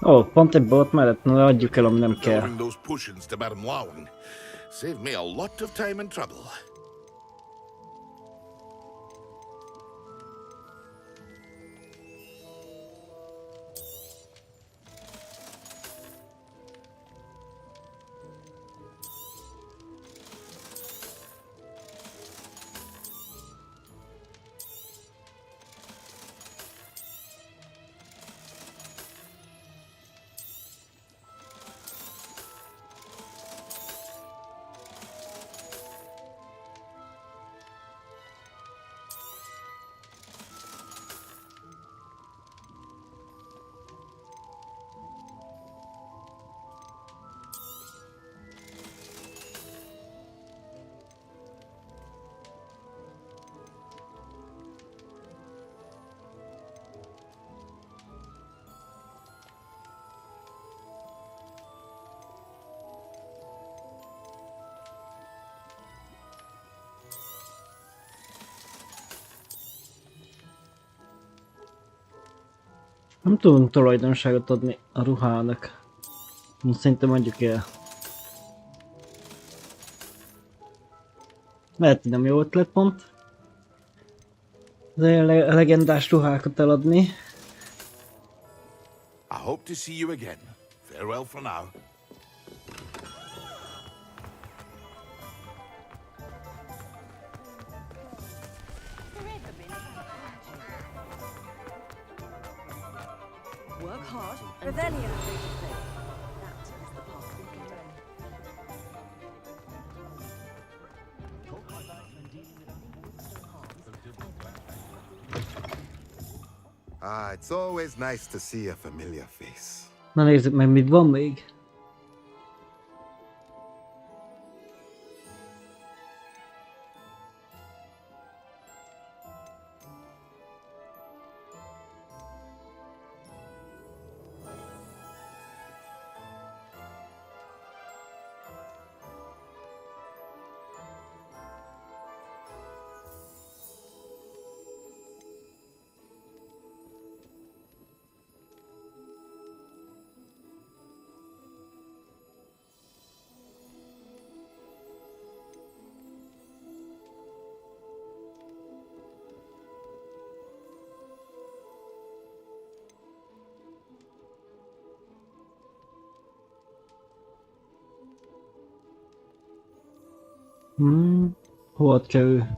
Ó, pont egy bolt mellett, na adjuk el, ami nem kell. Delivering those potions to Madame Lawing saved me a lot of time and trouble. Nem tudunk tulajdonságot adni a ruhának. Szerintem adjuk el. Lehet, hogy nem jó ötlet pont. Az ilyen legendás ruhákat eladni. I hope to see you again. Farewell for now. Work hard. Revelio. That is the path we can take. Ah, it's always nice to see a familiar face. Na nézzük meg, mit van még. Hova kell ő?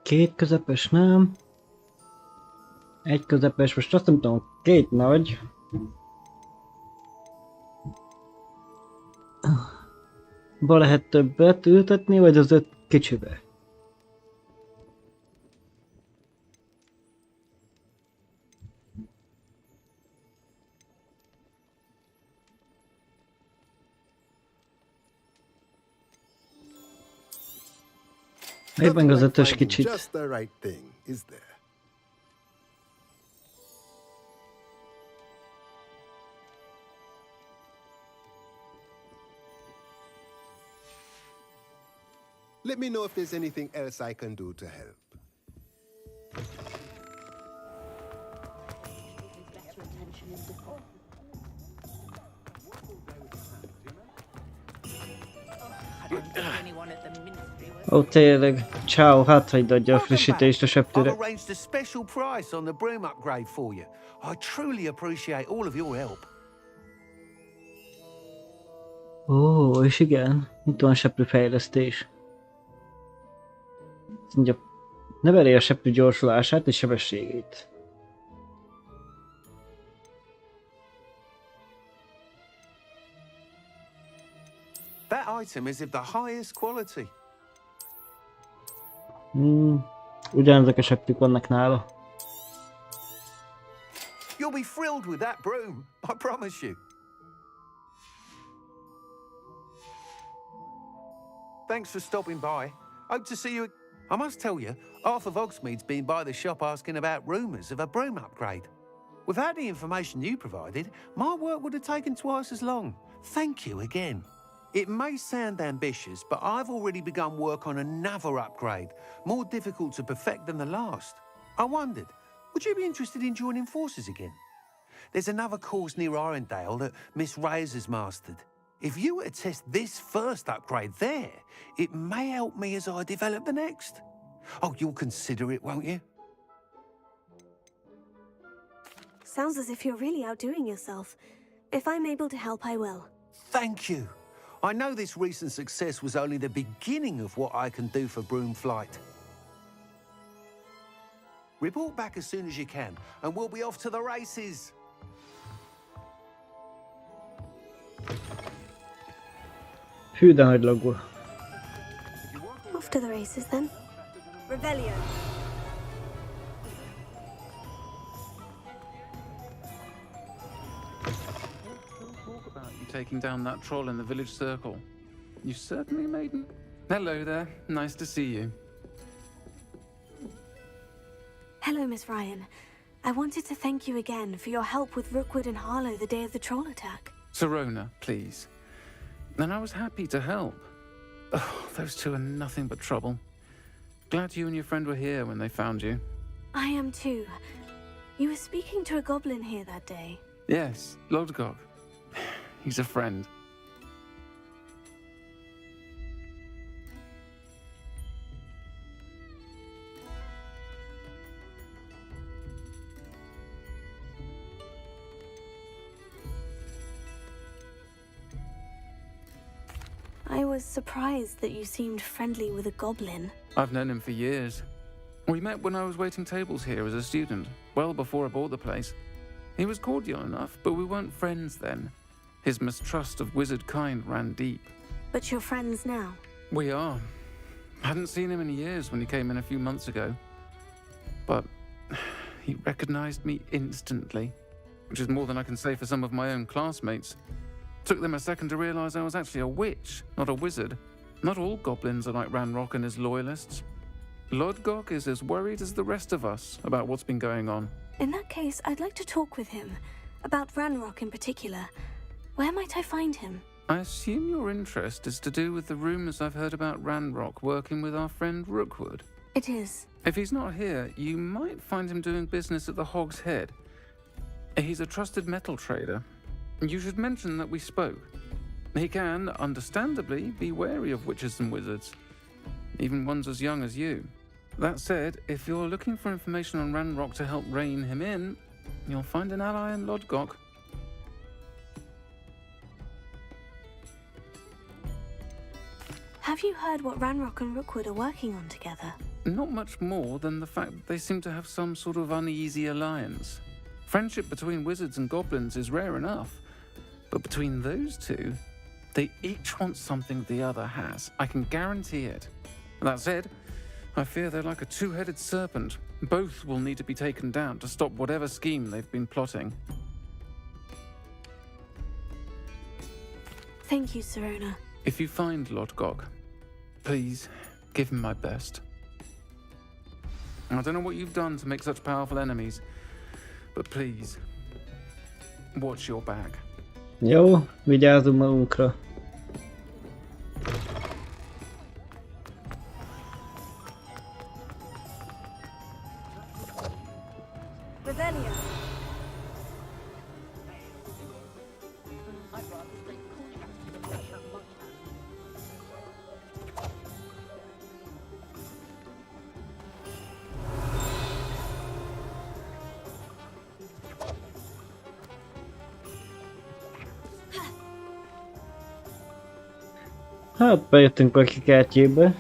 Két közepes nem. Egy közepes, most azt nem tudom, két nagy. Ba lehet többet ültetni, vagy az 5 kicsibe? Éppen az 5-ös kicsit. Just the right thing, is there? Let me know if there's anything else I can do to help. Ó, tényleg. Ciao, hát hagyd adja a frissítést a septőre. I've arranged a special price on the broom upgrade for you. I truly appreciate all of your help. Ó, és igen, itt van seprű fejlesztés. Azt mondja, növeli a seprű gyorsulását és sebességét. That item is of the highest quality. Ugyanezek a seprűk vannak nála. You'll be thrilled with that broom, I promise you. Thanks for stopping by. Hope to see you. I must tell you, Arthur Vogsmead's been by the shop asking about rumours of a broom upgrade. Without the information you provided, my work would have taken twice as long. Thank you again. It may sound ambitious, but I've already begun work on another upgrade, more difficult to perfect than the last. I wondered, would you be interested in joining forces again? There's another course near Arendale that Miss Reyes has mastered. If you were to test this first upgrade there, it may help me as I develop the next. Oh, you'll consider it, won't you? Sounds as if you're really outdoing yourself. If I'm able to help, I will. Thank you. I know this recent success was only the beginning of what I can do for Broom Flight. Report back as soon as you can, and we'll be off to the races. Hű, de nagy laggul. Off to the races then. Revelio. Taking down that troll in the village circle. You certainly made... Hello there. Nice to see you. Hello, Miss Ryan. I wanted to thank you again for your help with Rookwood and Harlow the day of the troll attack. Serona, please. And I was happy to help. Oh, those two are nothing but trouble. Glad you and your friend were here when they found you. I am too. You were speaking to a goblin here that day. Yes, Lodgok. He's a friend. I was surprised that you seemed friendly with a goblin. I've known him for years. We met when I was waiting tables here as a student, well before I bought the place. He was cordial enough, but we weren't friends then. His mistrust of wizard kind ran deep. But you're friends now? We are. Hadn't seen him in years when he came in a few months ago. But he recognized me instantly, which is more than I can say for some of my own classmates. Took them a second to realize I was actually a witch, not a wizard. Not all goblins are like Ranrock and his loyalists. Lodgok is as worried as the rest of us about what's been going on. In that case, I'd like to talk with him. About Ranrock in particular. Where might I find him? I assume your interest is to do with the rumors I've heard about Ranrock working with our friend Rookwood. It is. If he's not here, you might find him doing business at the Hog's Head. He's a trusted metal trader. You should mention that we spoke. He can, understandably, be wary of witches and wizards, even ones as young as you. That said, if you're looking for information on Ranrock to help rein him in, you'll find an ally in Lodgok. Have you heard what Ranrock and Rookwood are working on together? Not much more than the fact that they seem to have some sort of uneasy alliance. Friendship between wizards and goblins is rare enough, but between those two, they each want something the other has. I can guarantee it. That said, I fear they're like a two-headed serpent. Both will need to be taken down to stop whatever scheme they've been plotting. Thank you, Sirona. If you find Lodgok, please give him my best. I don't know what you've done to make such powerful enemies, but please, watch your back. Jó, vigyázzunk magunkra. Revelio. Hát bejöttünk valaki kertjébe.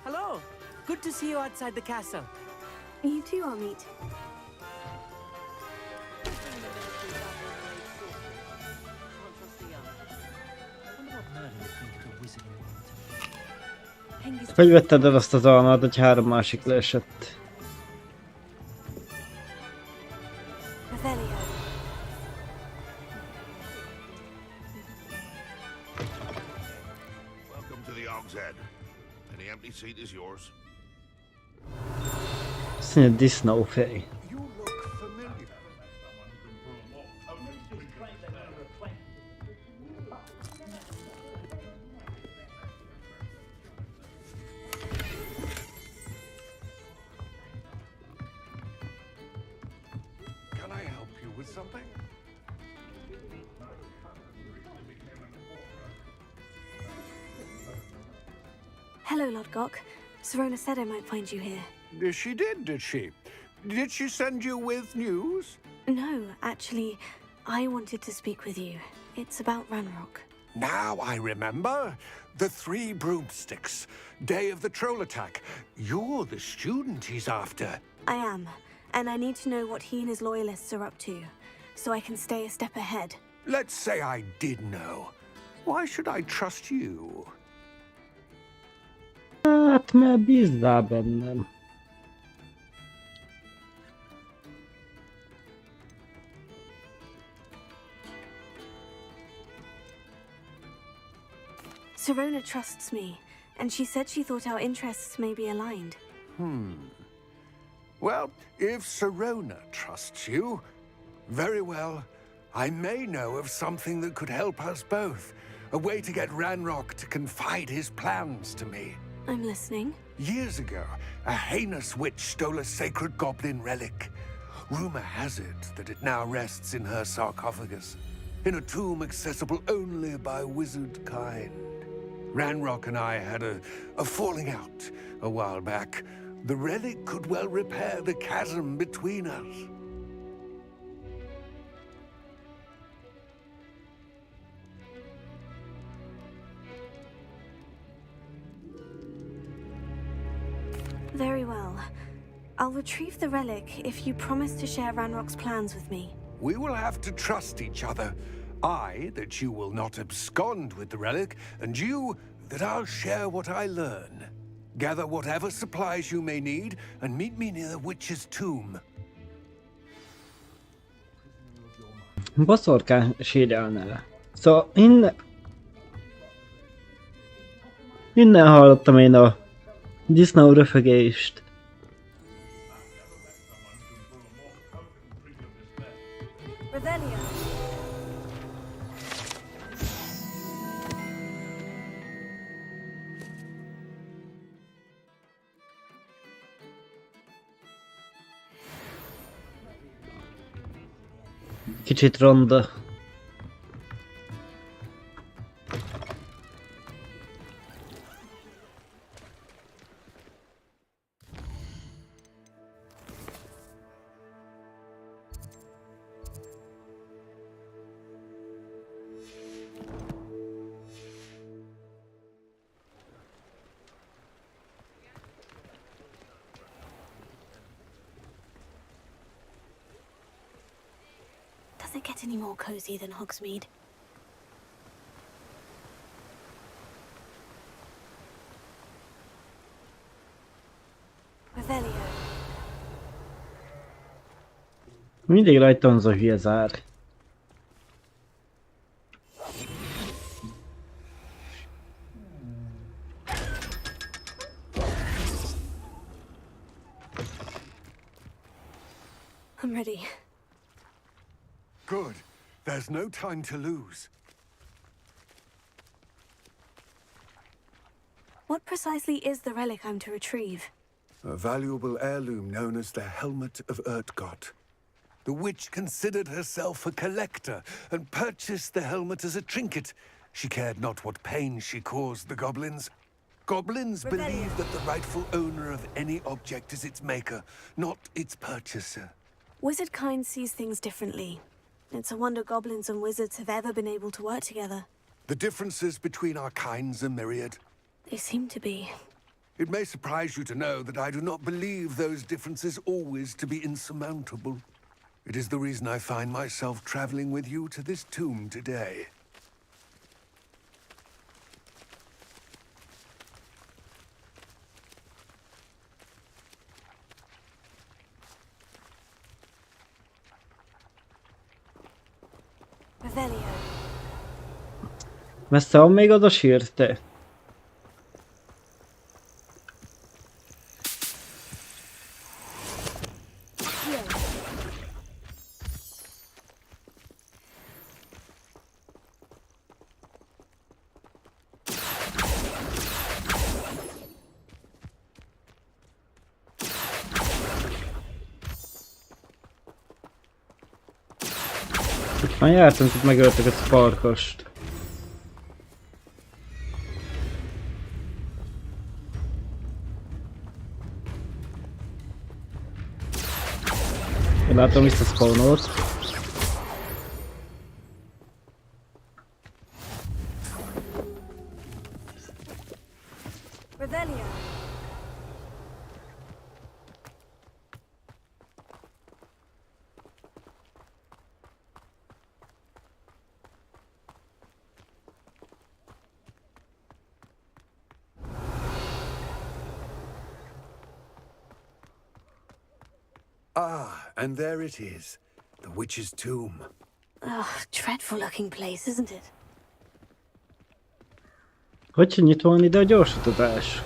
Hello. Good to see you outside the castle. You too, Amit. Hogy vetted el azt az almát, hogy 3 másik leesett? Revelio. Welcome to the Hog's Head. Any empty seat is yours. Azt mondja, disznófej. Can I help you with something? Hello, Lodgok. Sirona said I might find you here. She did she? Did she send you with news? No, actually, I wanted to speak with you. It's about Ranrock. Now I remember. The 3 broomsticks. Day of the troll attack. You're the student he's after. I am, and I need to know what he and his loyalists are up to, so I can stay a step ahead. Let's say I did know. Why should I trust you? Hát, mert bízzál bennem. Sirona trusts me, and she said she thought our interests may be aligned. Well, if Sirona trusts you, very well. I may know of something that could help us both. A way to get Ranrock to confide his plans to me. I'm listening. Years ago, a heinous witch stole a sacred goblin relic. Rumor has it that it now rests in her sarcophagus, in a tomb accessible only by wizard kind. Ranrock and I had a falling out a while back. The relic could well repair the chasm between us. Very well. I'll retrieve the relic if you promise to share Ranrock's plans with me. We will have to trust each other. I, that you will not abscond with the relic, and you, that I'll share what I learn. Gather whatever supplies you may need, and meet me near the witch's tomb. Boszorkán sírjálnál. Szóval innen hallottam én a disznó röfögést. Revelio. Kicsit ronda. Does it get any more cozy than Hogsmeade? Revelio. Mindig rajta van az a hülye zár. I'm ready. Good. There's no time to lose. What precisely is the relic I'm to retrieve? A valuable heirloom known as the Helmet of Urtgott. The witch considered herself a collector and purchased the helmet as a trinket. She cared not what pain she caused the goblins. Goblins believe that the rightful owner of any object is its maker, not its purchaser. Wizard kind sees things differently. It's a wonder goblins and wizards have ever been able to work together. The differences between our kinds are myriad. They seem to be. It may surprise you to know that I do not believe those differences always to be insurmountable. It is the reason I find myself traveling with you to this tomb today. Revelio. Messze van még az a sír, te? Már jártunk, itt megöltük a farkast. Én látom visszaszpawnolt. Revelio. Ah, and there it is. The witch's tomb. Ugh, dreadful looking place, isn't it? Hogy nyitva van ide a gyorsutazás?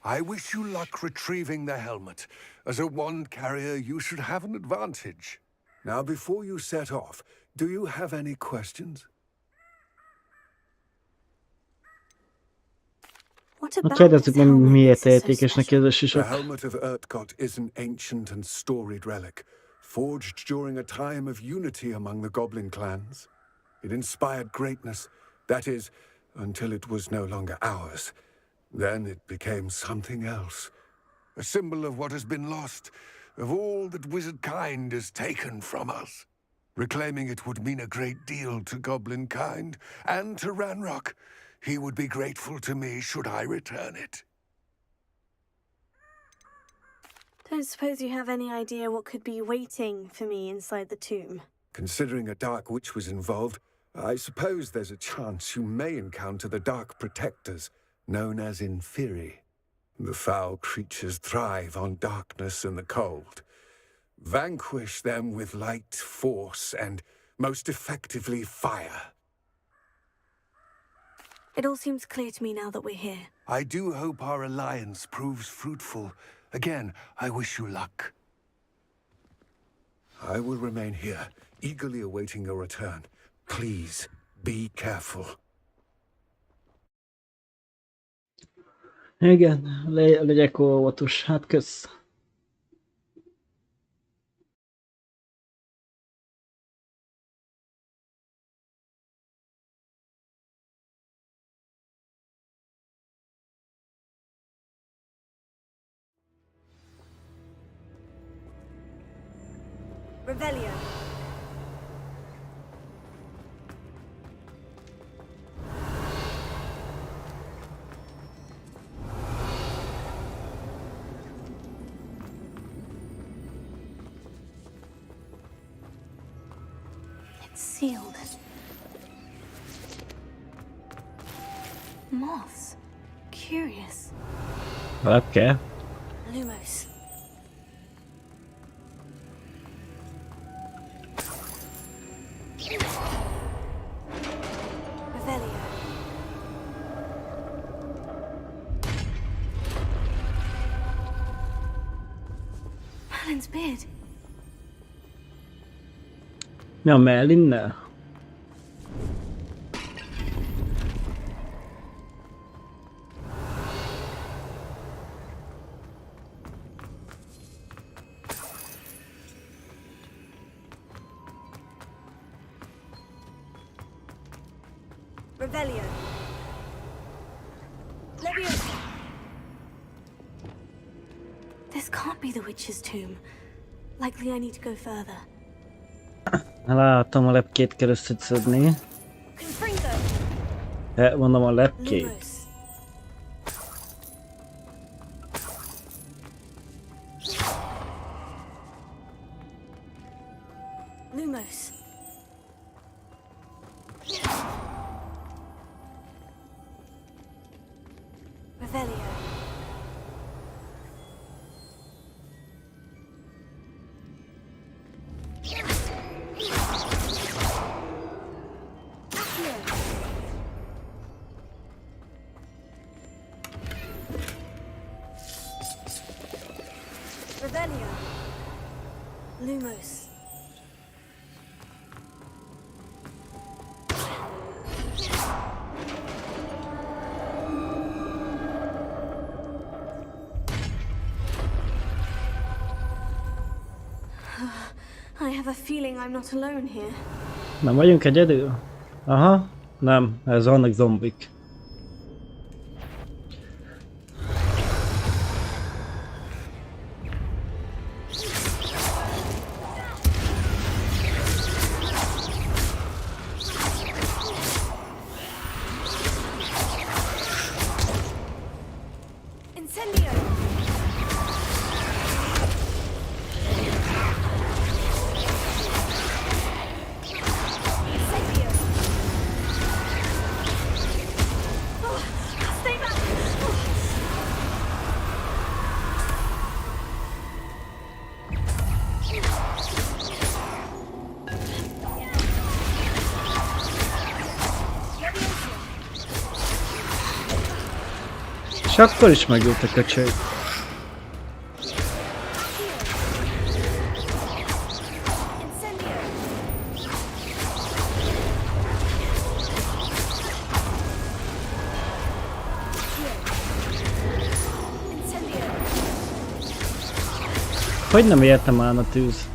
I wish you luck retrieving the helmet. As a wand carrier, you should have an advantage. Now, before you set off, do you have any questions? What about Kérdezzük this meg, helmet miért makes it so értékesnek special? ez a The sisak. helmet of Urtkot is an ancient and storied relic, forged during a time of unity among the goblin clans. It inspired greatness, that is, until it was no longer ours. Then it became something else. A symbol of what has been lost, of all that wizard kind has taken from us. Reclaiming it would mean a great deal to goblin kind, and to Ranrock. He would be grateful to me should I return it. Don't suppose you have any idea what could be waiting for me inside the tomb? Considering a Dark Witch was involved, I suppose there's a chance you may encounter the Dark Protectors, known as Inferi. The foul creatures thrive on darkness and the cold. Vanquish them with light, force, and, most effectively, fire. It all seems clear to me now that we're here. I do hope our alliance proves fruitful. Again, I wish you luck. I will remain here, eagerly awaiting your return. Please, be careful. Igen, legyek óvatos. Hát kösz. Revelio. It's sealed. Moths. Curious. Lepke. Lumos. Revelio. Merlin's beard. Mi a Merlinnel? Revelio. Leviosa. This can't be the witch's tomb. Likely I need to go further. Látom, a lepkét kell összeszedni. Mondom, a lepkét. Lumos. Revelio. Revelio. Lumos. I have a feeling I'm not alone here. Nem vagyunk egyedül? Aha, nem, ez vannak zombik. És akkor is megjött a köcsög. Hogy nem értem ám a tűz?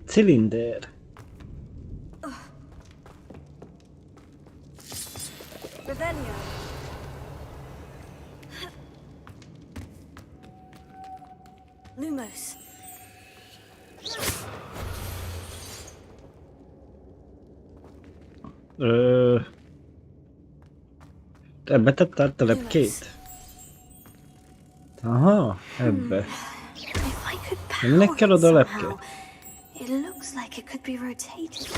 Cylinder. Revelio. Lumos. Ebbe tette a telepkét? Aha, ebbe. De minek kell oda a lepke? It looks like it could be rotated.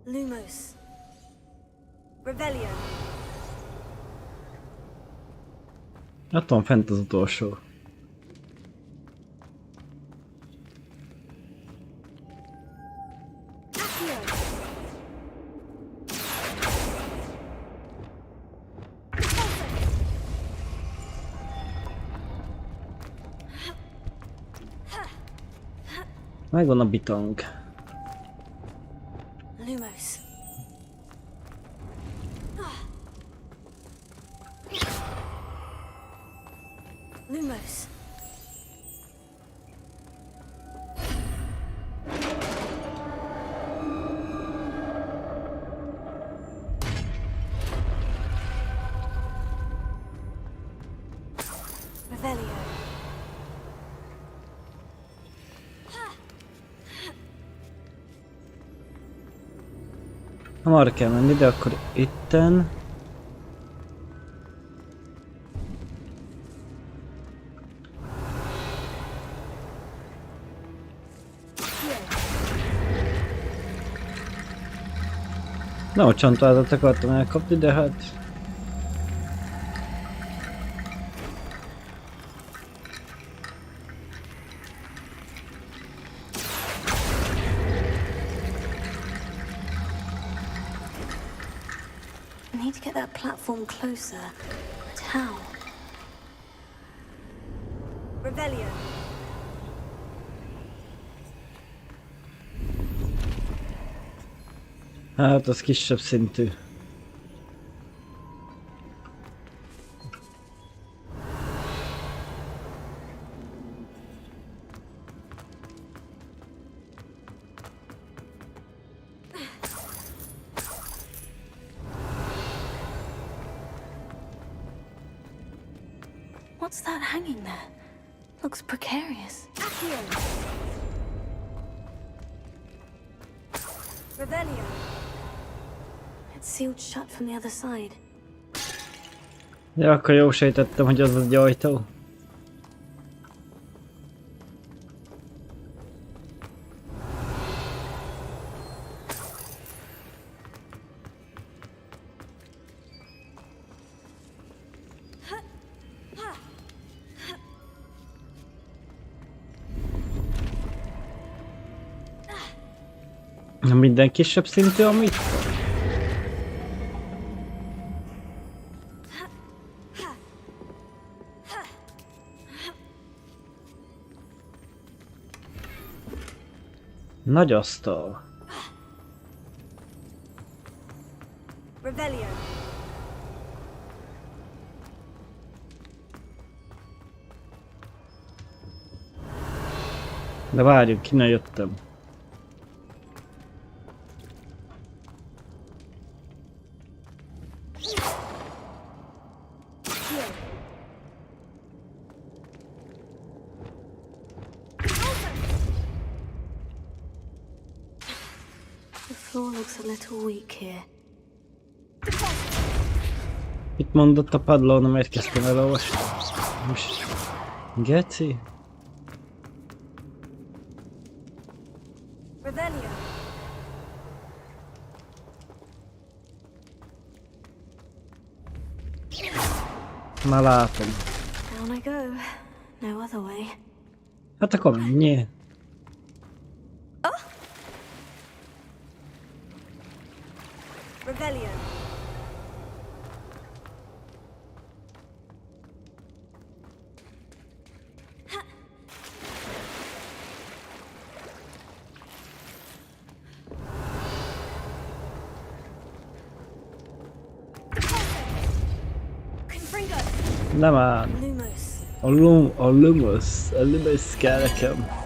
Lumos. Revelio. Ott van fent az utolsó. Megvan a bitang. Lumos. Lumos. Revelio. Ha arra kell menni, de akkor itten... Na, a csantázat akartam elkapni, de hát... I need to get that platform closer. But how? Revelio. Hát az kisebb szintű. What's that hanging there? Looks precarious. Revelio. It's sealed shut from the other side. Ja, akkor jól sejtettem, hogy az egy ajtó. Minden kisebb szintű, amit? Nagy asztal. Revelio. De várjunk, innen jöttem. The floor looks a little weak here. Mit mondott a padlón, amelyet kezdtem elolvasni? Most... Geci? Revelio. Már látom. Down I go. No other way. Hát akkor menjél. Revelio. Nem áll. A Lumos kell nekem.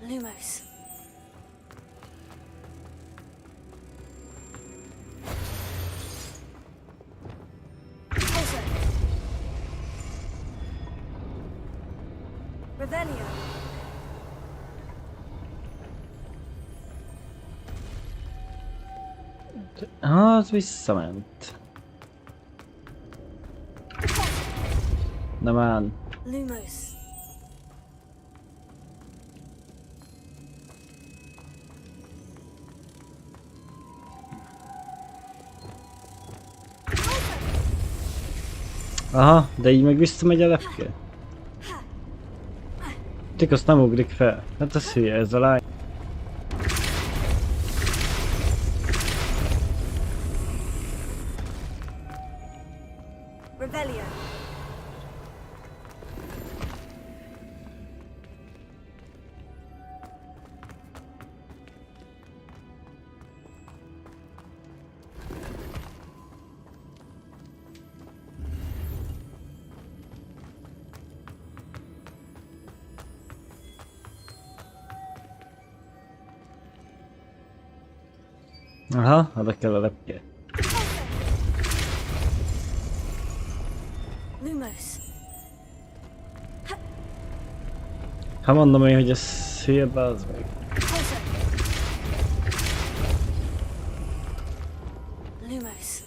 Lumos. Revelio. Az visszament. Nem áll. Lumos. Aha, de így meg visszamegy a lepke. Tik azt nem ugrik fel. Hát az hülye ez a lány. Revelio. Aha, oda kell a lepke. Lumos. Ha mondom én, hogy ez hülye, az meg. Lumos.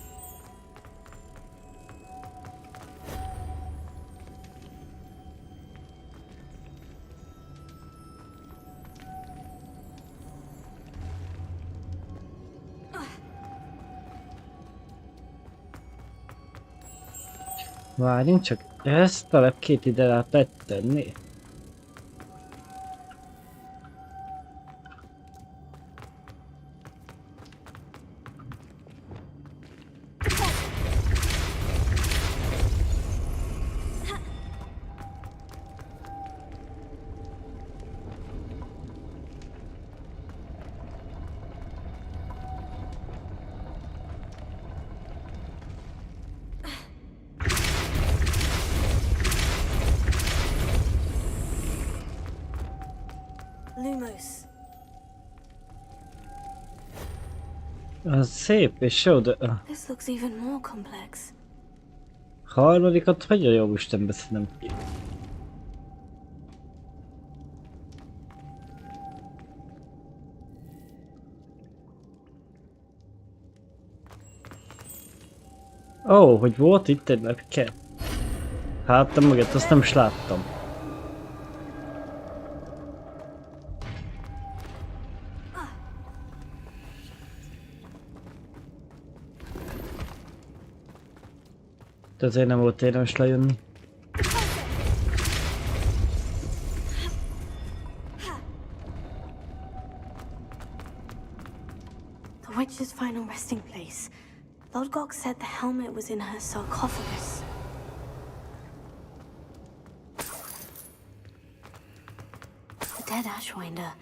Várjunk csak, ezt a lepkét ide rá lehet tenni. Lumos. Szép és jó, de This looks even more complex. harmadikat hogy a jó Istenbe szedem ki? Ó, hogy volt itt egy lepke? Hát, mögött azt nem is láttam. De azért nem volt érdemes lejönni. The witch's final resting place. Lodgok said the helmet was in her sarcophagus. The dead Ashwinder.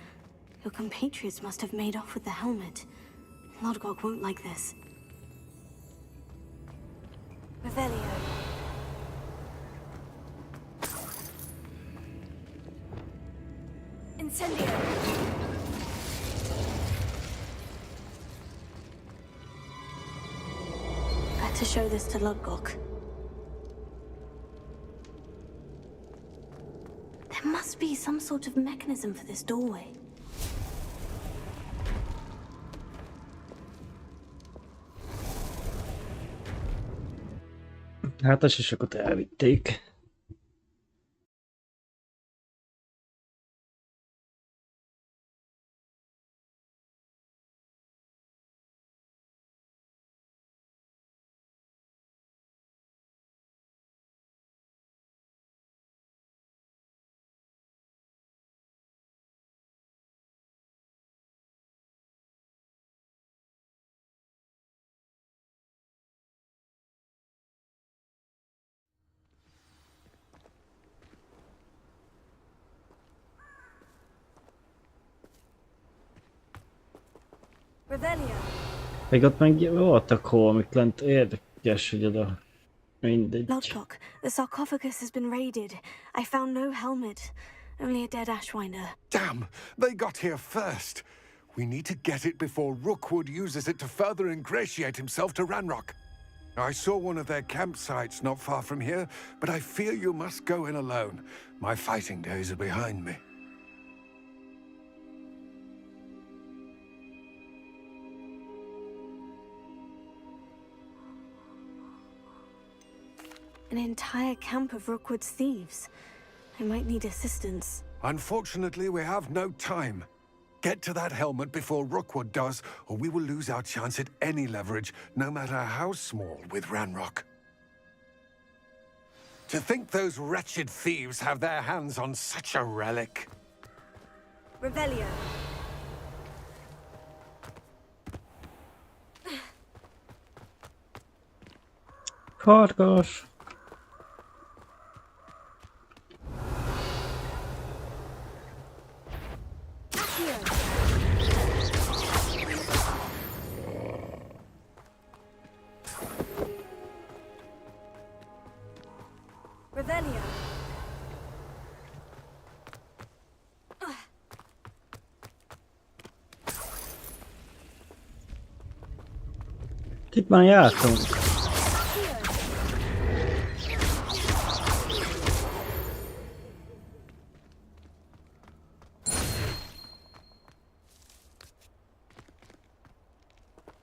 Your compatriots must have made off with the helmet. Lodgok won't like this. Revelio. Incendio. To show this to Lodgok. There must be some sort of mechanism for this doorway. Hát a sisakat elvitték. Még ott meg voltak holmik lent, érdekes, hogy oda mindegy. Lodgok, the sarcophagus has been raided. I found no helmet, only a dead Ashwinder. Damn! They got here first. We need to get it before Rookwood uses it to further ingratiate himself to Ranrock. I saw one of their campsites not far from here, but I fear you must go in alone. My fighting days are behind me. An entire camp of Rookwood's thieves. I might need assistance. Unfortunately, we have no time. Get to that helmet before Rookwood does, or we will lose our chance at any leverage, no matter how small, with Ranrock. To think those wretched thieves have their hands on such a relic. Revelio. Farkas! Revelio. Itt már jártunk.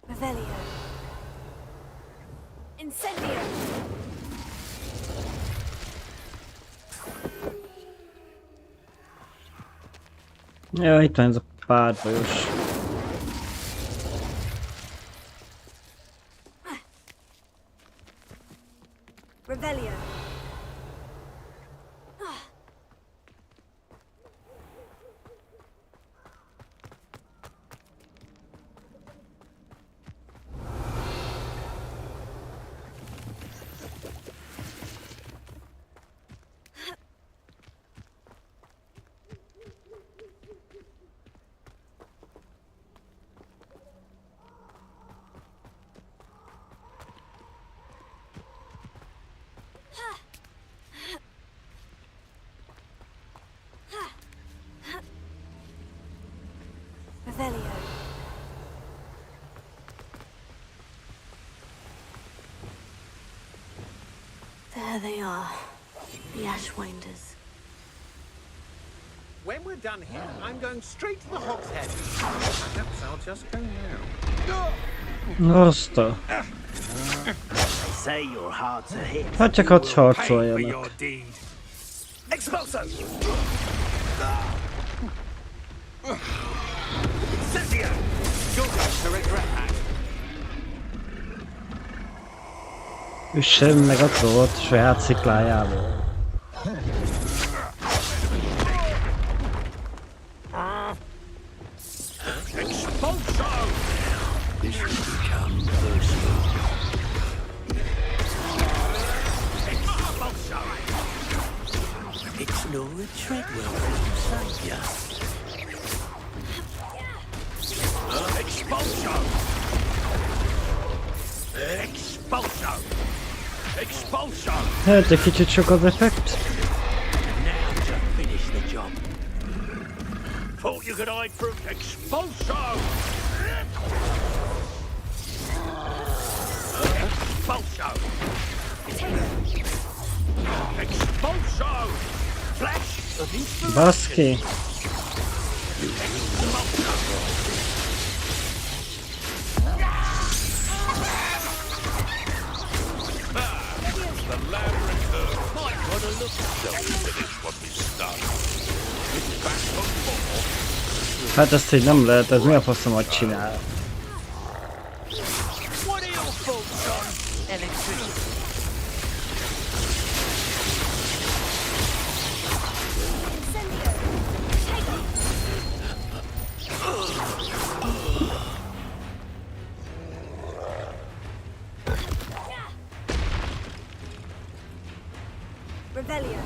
Revelio. Incendio. Ja, itt van ez a párbajos. Revelio. Revelio. There they are. The Ashwinders. When we're done here, I'm going straight to the Hog's Head. Perhaps I'll just go now. Osta. They say you're hard to hit. Hát csak ott harcoljanak. Expulso! Incendio! You're going to regret that. Üssen meg a trót saját sziklájából. Expulso! This will become personal. Expulso! It's Laura Treadwell from Saviour. Expulso! Expulso! Expulso! Hát egy kicsit sok az effekt. Now to finish the job. Thought you could hide from Expulso! Expulso! Expulso! Flash of inspiration! Baszki. The labyrinth might want to look so we finish what we started. It's back for more. Hát ezt így nem lehet, ez mi a faszomat csinál? What are your thoughts on electricity? Revelio.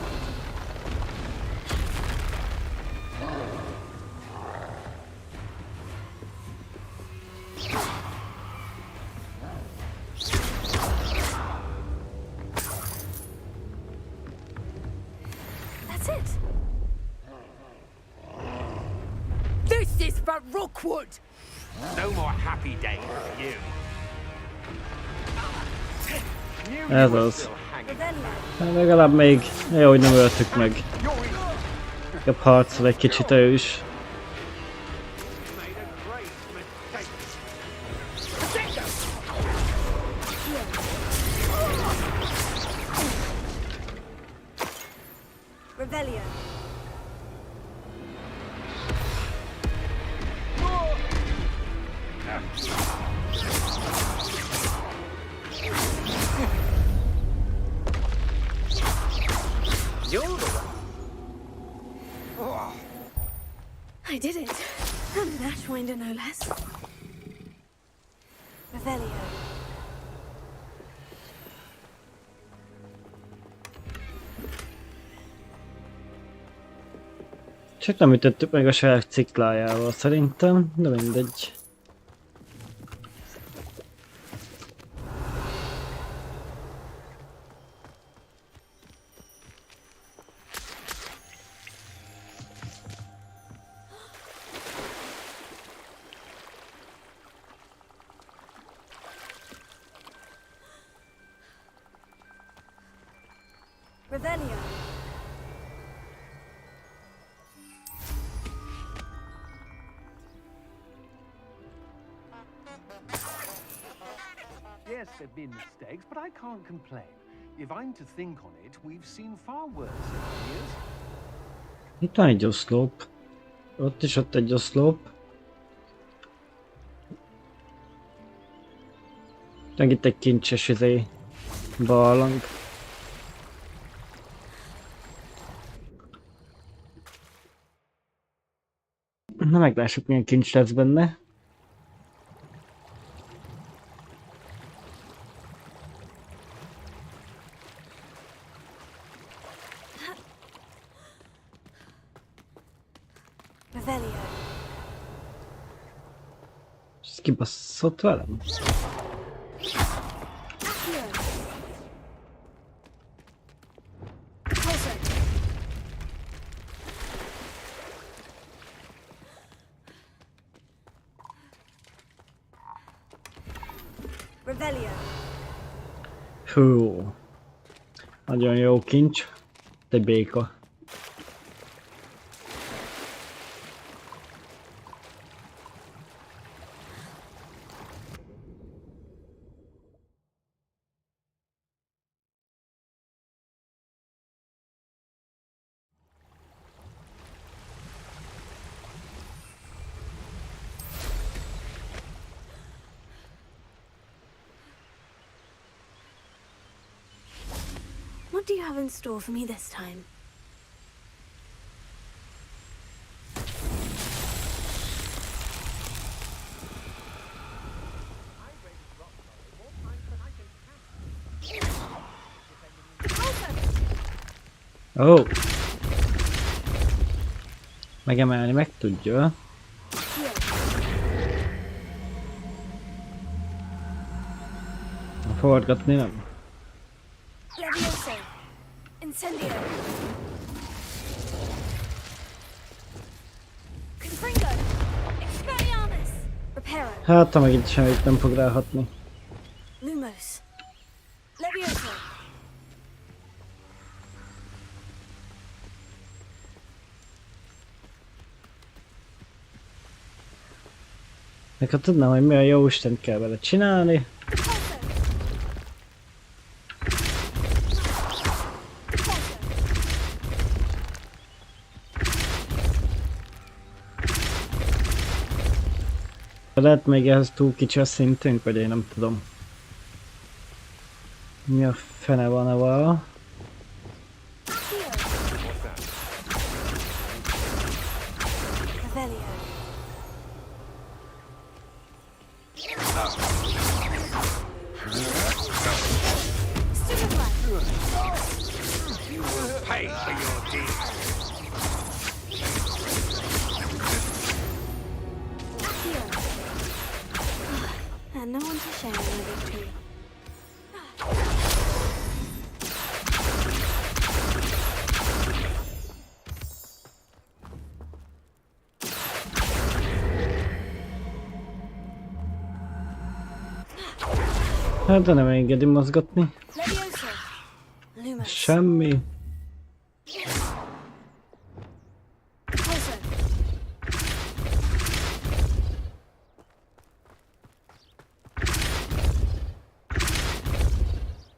That's it. This is for Rookwood! No more happy days for you. Ez az. Hát legalább még jó, hogy nem öltük meg. Jobb harcol egy kicsit ő is. Revelio. You're the one. I did it. And an Ashwinder, no less. Revelio. Csak nem ütöttük meg a saját ciklájával szerintem, de mindegy. Revelio. Yes, there've been mistakes, but I can't complain. If I'm to think on it, we've seen far worse in the years. Itt van egy oszlop. Ott is ott egy oszlop. Meg itt egy kincses barlang. Na meglássuk, milyen kincs lesz benne. Revelio. Ez kibaszott velem? Revelio. Hú. Nagyon jó kincs. Egy béka. What do you have in store for me this time? Ó! Megemelni meg tudja. Forgatni nem. Levioso. Incendio. Confringo. Expelliarmus. Reparo. Hát, ha megint semmit nem fog ráhatni. Lumos. Levioso. Meg ha tudnám, hogy mi a jó Istent kell vele csinálni. Lehet még ehhez túl kicsi a szintünk, vagy én nem tudom. Mi a fene van a vala? Pay for your deeds. And no one to share in the victory. Hát de nem engedi mozgatni. Semmi.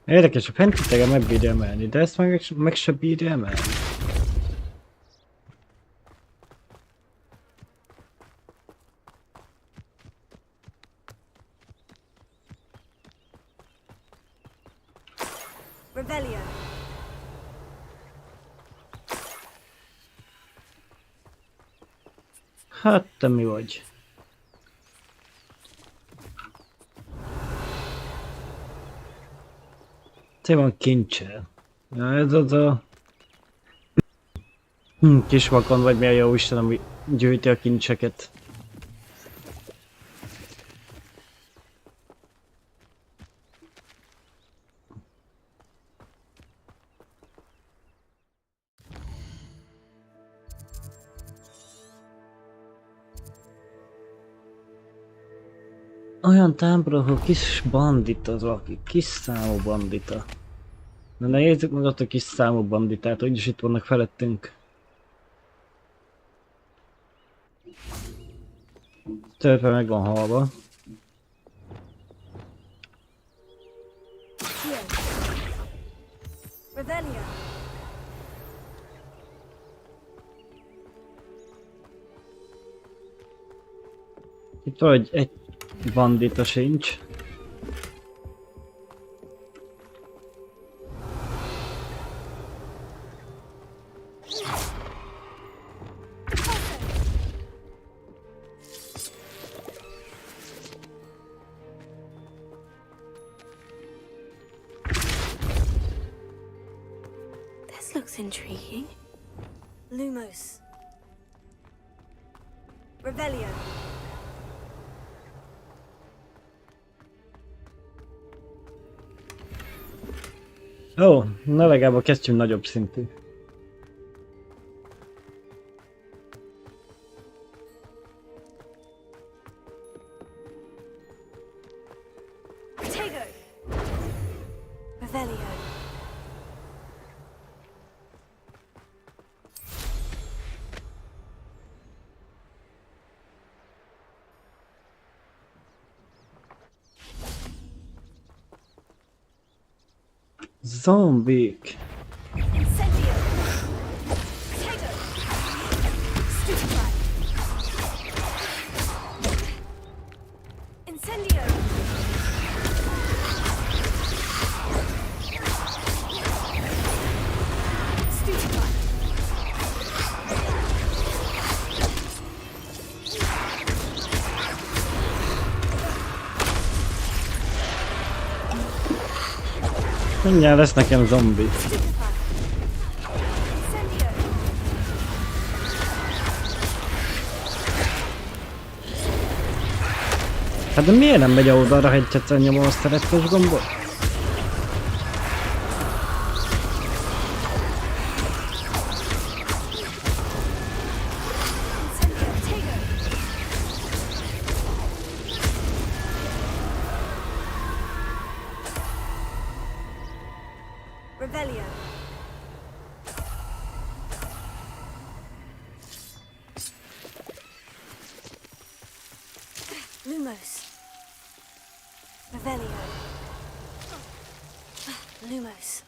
Érdekes, a fenti tege megbírja emelni, de ezt meg se bírja emelni. Rebellion. Hát te mi vagy? Te van kincsel. Ja, ez az a... kis vakon vagy mi a jó Isten, ami gyűjti a kincseket. Olyan támbra, ahol kis bandita az valaki, kis számú bandita. Na nézzük meg ott a kis számú banditát, úgyis itt vannak felettünk. Törpe meg van halva. Rebellion. Itt vagy egy bandita sincs. This looks intriguing. Lumos. Rebellion. Ó, na legalább a kesztyű nagyobb szintű. Rebellion. Zombik. Incendio! Potato! Stupefy! Incendio! Stupefy! Mindjárt lesz nekem zombi. Hát de miért nem megy oldalra, ha egyszer nyomom azt a rettes gombot? Revelio. Lumos. Revelio. Lumos.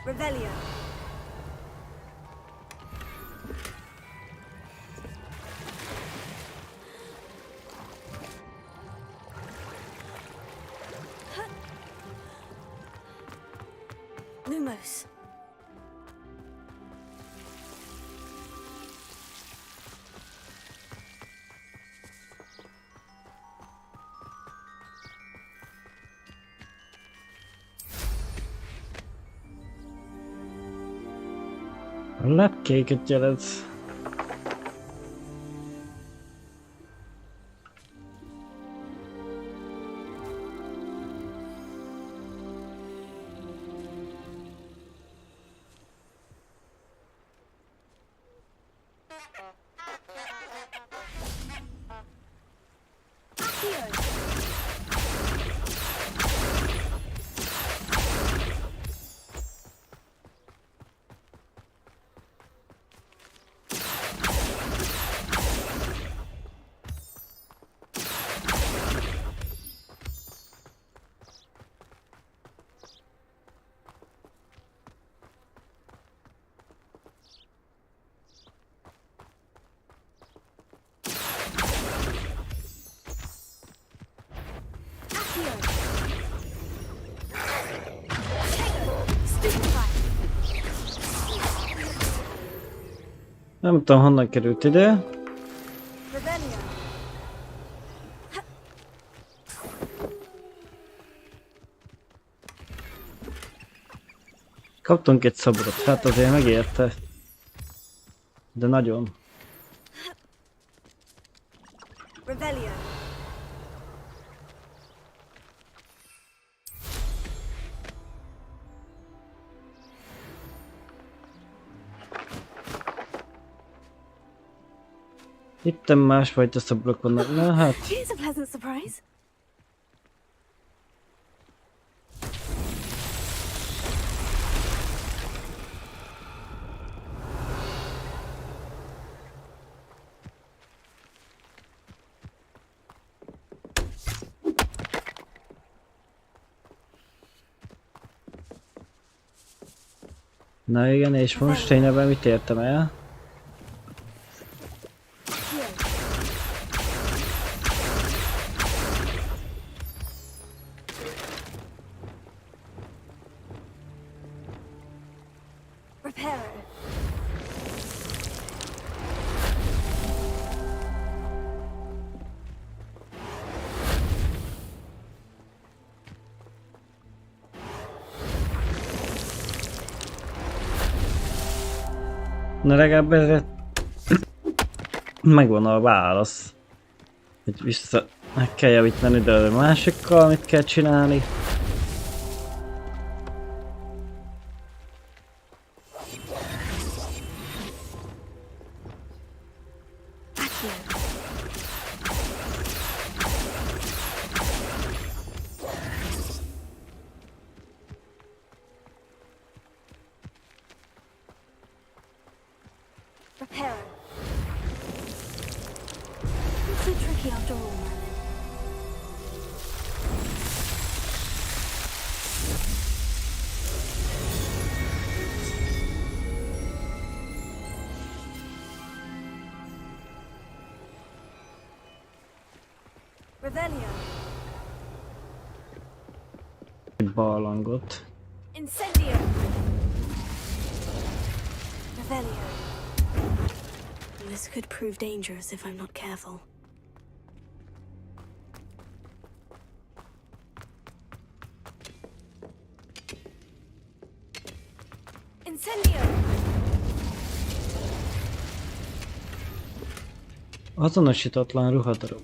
Revelio. Lumos. A lepkéket jelez. Nem tudom, honnan került ide. Kaptunk egy szobrot, hát azért megérte. De nagyon. Revelio. Itten másfajta szobrok vannak, na hát. Here's a pleasant surprise. Na igen, és most én ebben mit értem el? Na legalább erre megvan a válasz. Hogy vissza meg kell javítani, de a másikkal mit kell csinálni. Reparo. It's so tricky after all, Merlin. Revelio. Barlangot. Incendio. Revelio. This could prove dangerous if I'm not careful. Incendio. Azonosítatlan ruhadarab.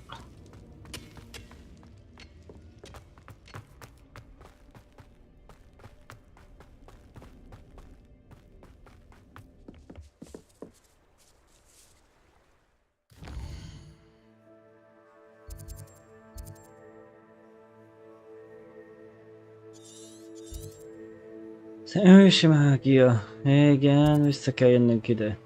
Ősi mágia. Igen, vissza kell jönnünk ide.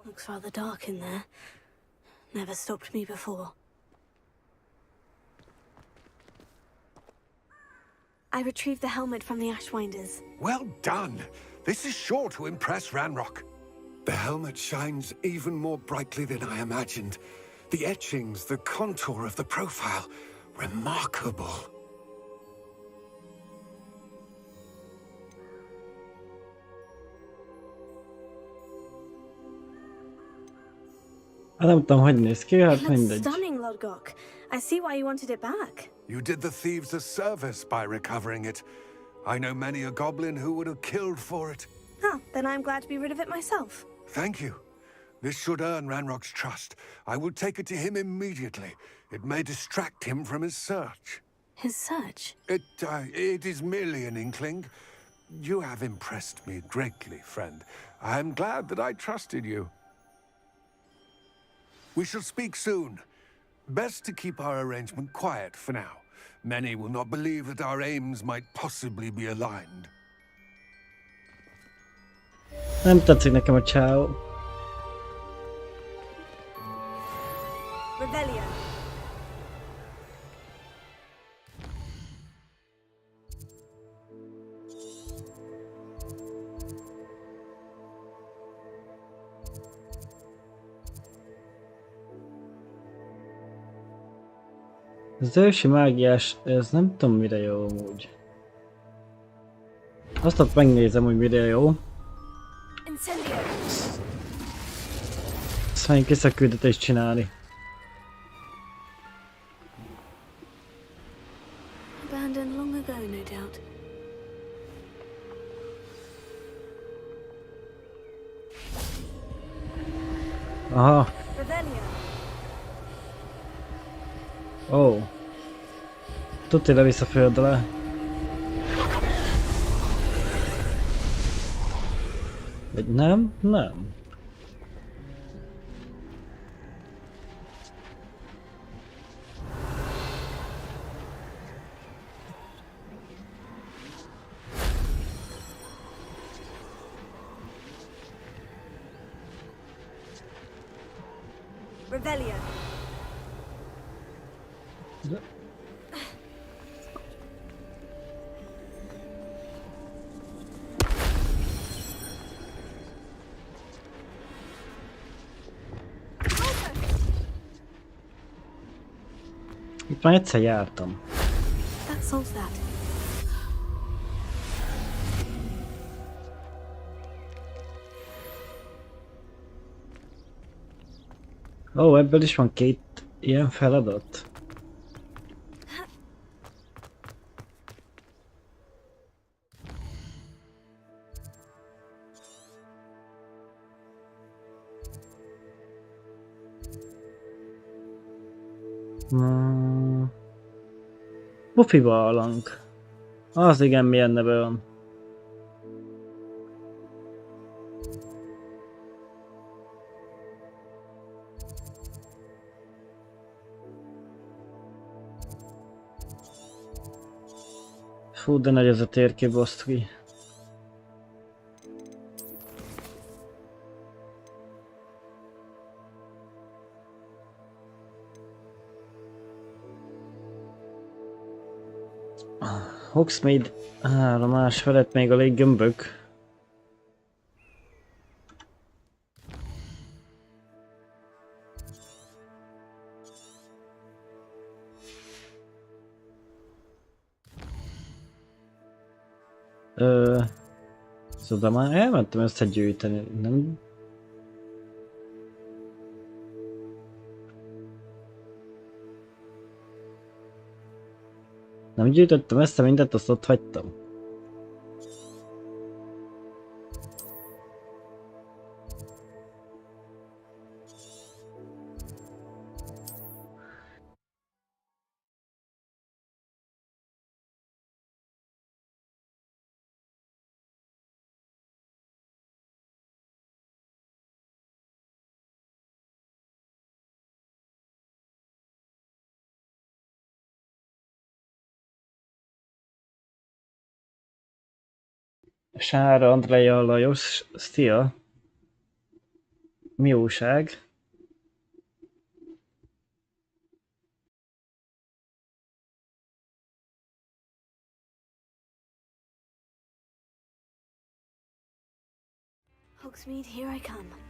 Looks rather dark in there. Never stopped me before. I retrieved the helmet from the Ashwinders. Well done. This is sure to impress Ranrock. The helmet shines even more brightly than I imagined. The etchings, the contour of the profile, remarkable. Nem tudom, hogy néz ki, hát It looks mindegy. stunning, Lodgok. I see why you wanted it back. You did the thieves a service by recovering it. I know many a goblin who would have killed for it. Huh, then I'm glad to be rid of it myself. Thank you. This should earn Ranrock's trust. I will take it to him immediately. It may distract him from his search. His search? It is merely an inkling. You have impressed me greatly, friend. I am glad that I trusted you. We shall speak soon. Best to keep our arrangement quiet for now. Many will not believe that our aims might possibly be aligned. Nem tetszik nekem a csáó. Revelio. Az ősi mágiás, ez nem tudom mire jó amúgy. Azt ott megnézem, hogy mire jó. Azt menjünk visszaküldetést csinálni. Abandoned long ago, no doubt. Aha. Revelio. Ó. Tudj ide vissza földre. Vagy nem? Nem. Revelio. Itt már egyszer jártam. That solves that. Ó, ebből is van két ilyen feladat. Pufi barlang. Az igen, milyen neve van. Fú, de nagy ez a térkép, baszki. Hogsmeade állomás felett még a léggömbök. Szóval már elmentem összegyűjteni, nem? Nem gyűjtöttem össze mindent, azt ott hagytam. Sára, Andrea, Lajos, szia! Mi újság? Hogsmeade, here I come.